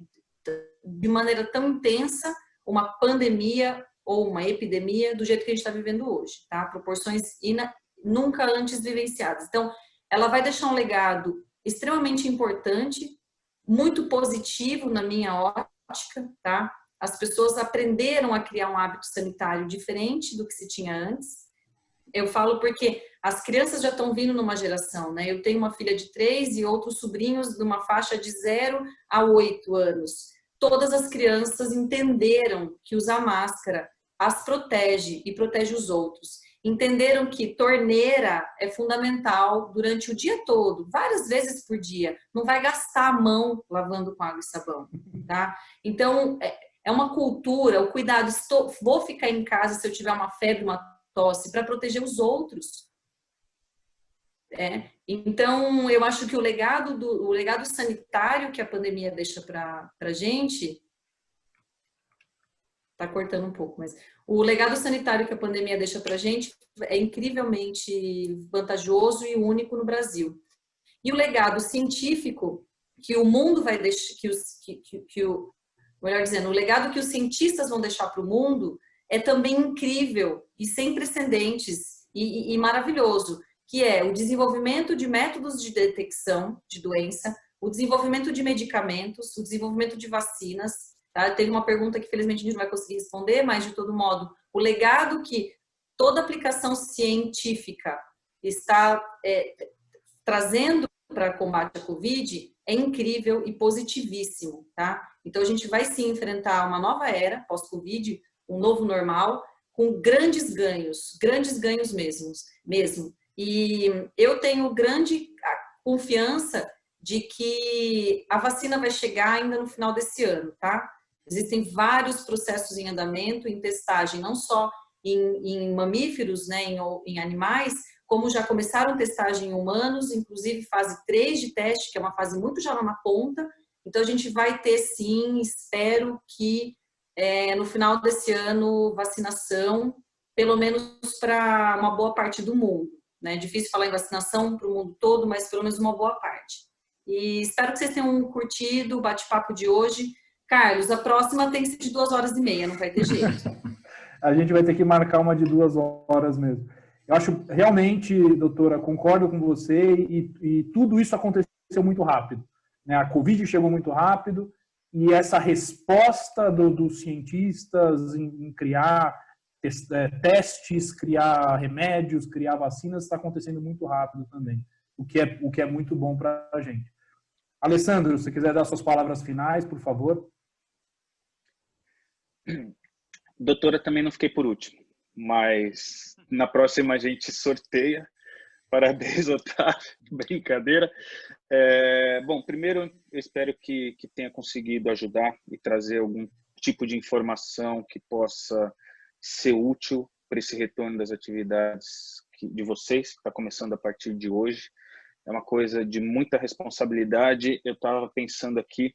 maneira tão intensa uma pandemia ou uma epidemia do jeito que a gente está vivendo hoje, tá? Proporções nunca antes vivenciadas. Então, ela vai deixar um legado extremamente importante, muito positivo na minha ótica, tá? As pessoas aprenderam a criar um hábito sanitário diferente do que se tinha antes. eu falo porque as crianças já estão vindo numa geração, né? Eu tenho uma filha de 3 e outros sobrinhos de uma faixa de 0 a 8 anos. Todas as crianças entenderam que usar máscara as protege e protege os outros. Entenderam que torneira é fundamental durante o dia todo, várias vezes por dia. Não vai gastar a mão lavando com água e sabão, tá? Então, é uma cultura, o cuidado, vou ficar em casa se eu tiver uma febre, uma tosse, para proteger os outros. Então, eu acho que o legado sanitário que a pandemia deixa para a gente... Está cortando um pouco, mas o legado sanitário que a pandemia deixa para a gente é incrivelmente vantajoso e único no Brasil. E o legado científico que o mundo vai deixar, melhor dizendo, o legado que os cientistas vão deixar para o mundo é também incrível e sem precedentes e maravilhoso, que é o desenvolvimento de métodos de detecção de doença, o desenvolvimento de medicamentos, o desenvolvimento de vacinas. Tá? Teve uma pergunta que, felizmente, a gente não vai conseguir responder, mas, de todo modo, o legado que toda aplicação científica está trazendo para combate à Covid é incrível e positivíssimo. Tá? Então, a gente vai, sim, enfrentar uma nova era pós-Covid, um novo normal, com grandes ganhos mesmo. E eu tenho grande confiança de que a vacina vai chegar ainda no final desse ano, tá? Existem vários processos em andamento, em testagem, não só em mamíferos, né, em animais, como já começaram testagem em humanos, inclusive fase 3 de teste, que é uma fase muito já na ponta. Então, a gente vai ter, sim, espero que no final desse ano, vacinação, pelo menos para uma boa parte do mundo. Né? É difícil falar em vacinação para o mundo todo, mas pelo menos uma boa parte. E espero que vocês tenham curtido o bate-papo de hoje. Carlos, a próxima tem que ser de 2h30, não vai ter jeito. A gente vai ter que marcar uma de 2 horas mesmo. Eu acho, realmente, doutora, concordo com você e tudo isso aconteceu muito rápido. Né? A Covid chegou muito rápido e essa resposta dos cientistas em criar testes, criar remédios, criar vacinas está acontecendo muito rápido também, o que é muito bom para a gente. Alessandro, se quiser dar suas palavras finais, por favor. Doutora, também não fiquei por último, mas na próxima a gente sorteia. Parabéns, Otávio. Brincadeira. Bom, primeiro, eu espero que tenha conseguido ajudar e trazer algum tipo de informação que possa ser útil para esse retorno das atividades de vocês, que está começando a partir de hoje. É uma coisa de muita responsabilidade. Eu estava pensando aqui,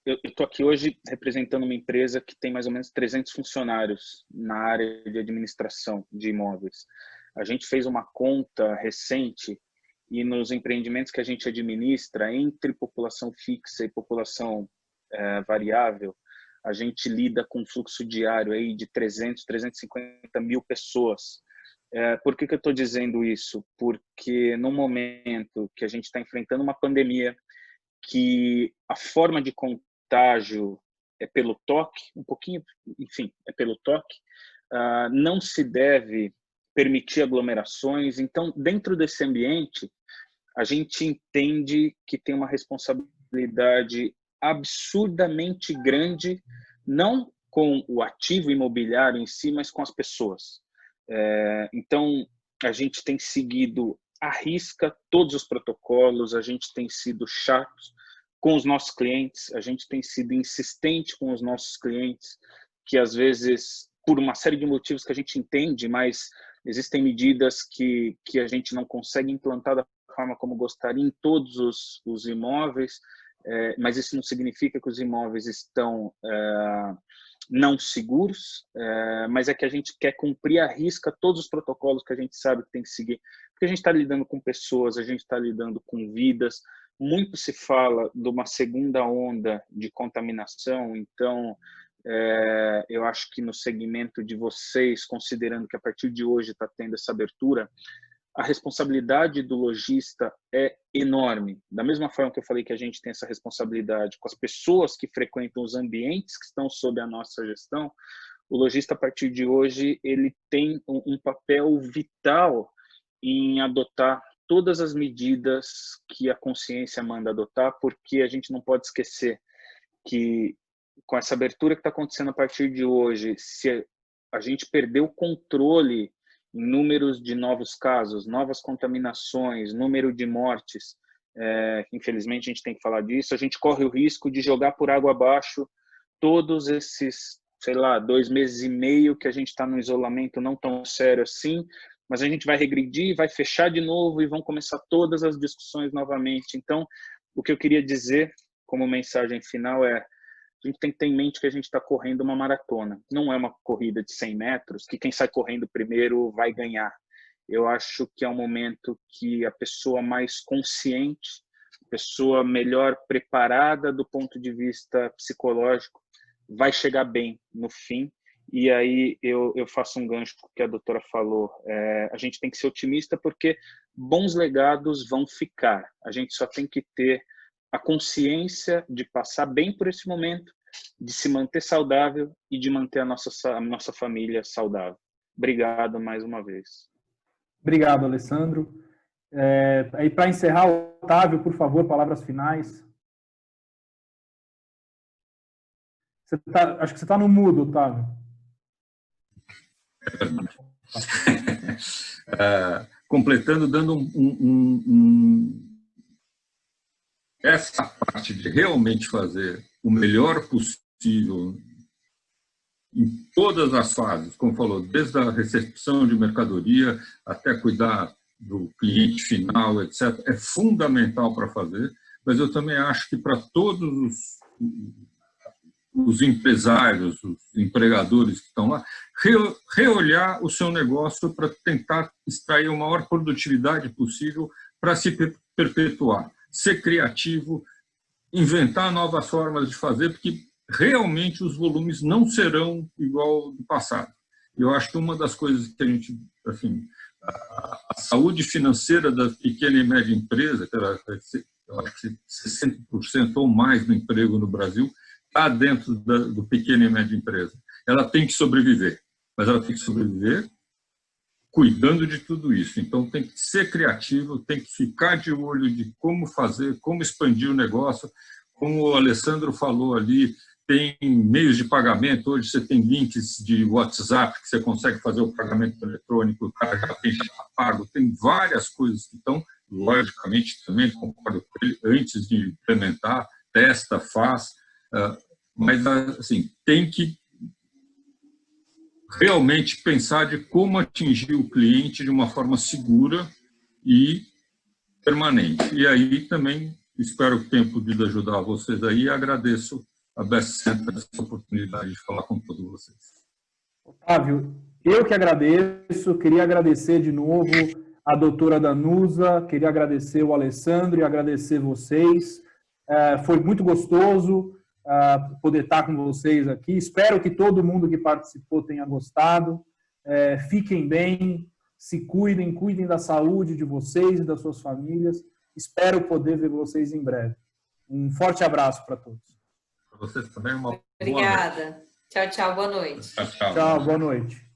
eu estou aqui hoje representando uma empresa que tem mais ou menos 300 funcionários na área de administração de imóveis. A gente fez uma conta recente e nos empreendimentos que a gente administra, entre população fixa e população variável, a gente lida com um fluxo diário aí de 300, 350 mil pessoas. Por que eu estou dizendo isso? Porque no momento que a gente está enfrentando uma pandemia, que a forma de contágio é pelo toque, um pouquinho, enfim, é pelo toque, não se deve permitir aglomerações. Então, dentro desse ambiente, a gente entende que tem uma responsabilidade absurdamente grande, não com o ativo imobiliário em si, mas com as pessoas. Então, a gente tem seguido à risca todos os protocolos, a gente tem sido chatos com os nossos clientes, a gente tem sido insistente com os nossos clientes, que às vezes, por uma série de motivos que a gente entende, mas existem medidas que a gente não consegue implantar da forma como gostaria em todos os imóveis, mas isso não significa que os imóveis estão não seguros, mas é que a gente quer cumprir à risca todos os protocolos que a gente sabe que tem que seguir, porque a gente está lidando com pessoas, a gente está lidando com vidas. Muito se fala de uma segunda onda de contaminação, então eu acho que no segmento de vocês, considerando que a partir de hoje está tendo essa abertura, a responsabilidade do lojista é enorme. Da mesma forma que eu falei que a gente tem essa responsabilidade com as pessoas que frequentam os ambientes que estão sob a nossa gestão, o lojista, a partir de hoje, ele tem um papel vital em adotar todas as medidas que a consciência manda adotar, porque a gente não pode esquecer que, com essa abertura que está acontecendo a partir de hoje, se a gente perder o controle em números de novos casos, novas contaminações, número de mortes, infelizmente a gente tem que falar disso, a gente corre o risco de jogar por água abaixo todos esses, sei lá, 2 meses e meio que a gente está no isolamento não tão sério assim, mas a gente vai regredir, vai fechar de novo e vão começar todas as discussões novamente. Então, o que eu queria dizer como mensagem final é: a gente tem que ter em mente que a gente está correndo uma maratona. Não é uma corrida de 100 metros, que quem sai correndo primeiro vai ganhar. Eu acho que é um momento que a pessoa mais consciente, a pessoa melhor preparada do ponto de vista psicológico, vai chegar bem no fim. E aí eu faço um gancho com o que a doutora falou. A gente tem que ser otimista porque bons legados vão ficar. A gente só tem que ter a consciência de passar bem por esse momento, de se manter saudável e de manter a nossa família saudável. Obrigado mais uma vez. Obrigado, Alessandro. E para encerrar, Otávio, por favor, palavras finais. Acho que você está no mudo, Otávio. Completando, dando essa parte de realmente fazer o melhor possível em todas as fases, como falou, desde a recepção de mercadoria até cuidar do cliente final, etc., é fundamental para fazer, mas eu também acho que para todos os empresários, os empregadores que estão lá, reolhar o seu negócio para tentar extrair a maior produtividade possível para se perpetuar, ser criativo, inventar novas formas de fazer, porque realmente os volumes não serão igual do passado. Eu acho que uma das coisas que a gente, assim, a saúde financeira da pequena e média empresa, que eu acho que 60% ou mais do emprego no Brasil está dentro do pequena e média empresa. Ela tem que sobreviver, mas ela tem que sobreviver cuidando de tudo isso. Então, tem que ser criativo, tem que ficar de olho de como fazer, como expandir o negócio. Como o Alessandro falou ali, tem meios de pagamento. Hoje você tem links de WhatsApp que você consegue fazer o pagamento eletrônico, o cara já tem pago. Tem várias coisas que estão, logicamente, também concordo com ele, antes de implementar, testa, faz. Mas, assim, tem que realmente pensar de como atingir o cliente de uma forma segura e permanente. E aí também espero que tenha podido ajudar vocês aí e agradeço a Best Center essa oportunidade de falar com todos vocês. Otávio, eu que agradeço, queria agradecer de novo a doutora Danusa, queria agradecer o Alessandro e agradecer vocês. Foi muito gostoso poder estar com vocês aqui. Espero que todo mundo que participou tenha gostado. Fiquem bem, se cuidem, cuidem da saúde de vocês e das suas famílias. Espero poder ver vocês em breve. Um forte abraço para todos. Para vocês também, uma boa noite. Obrigada. Tchau, tchau. Boa noite. Tchau, tchau. Tchau, boa noite.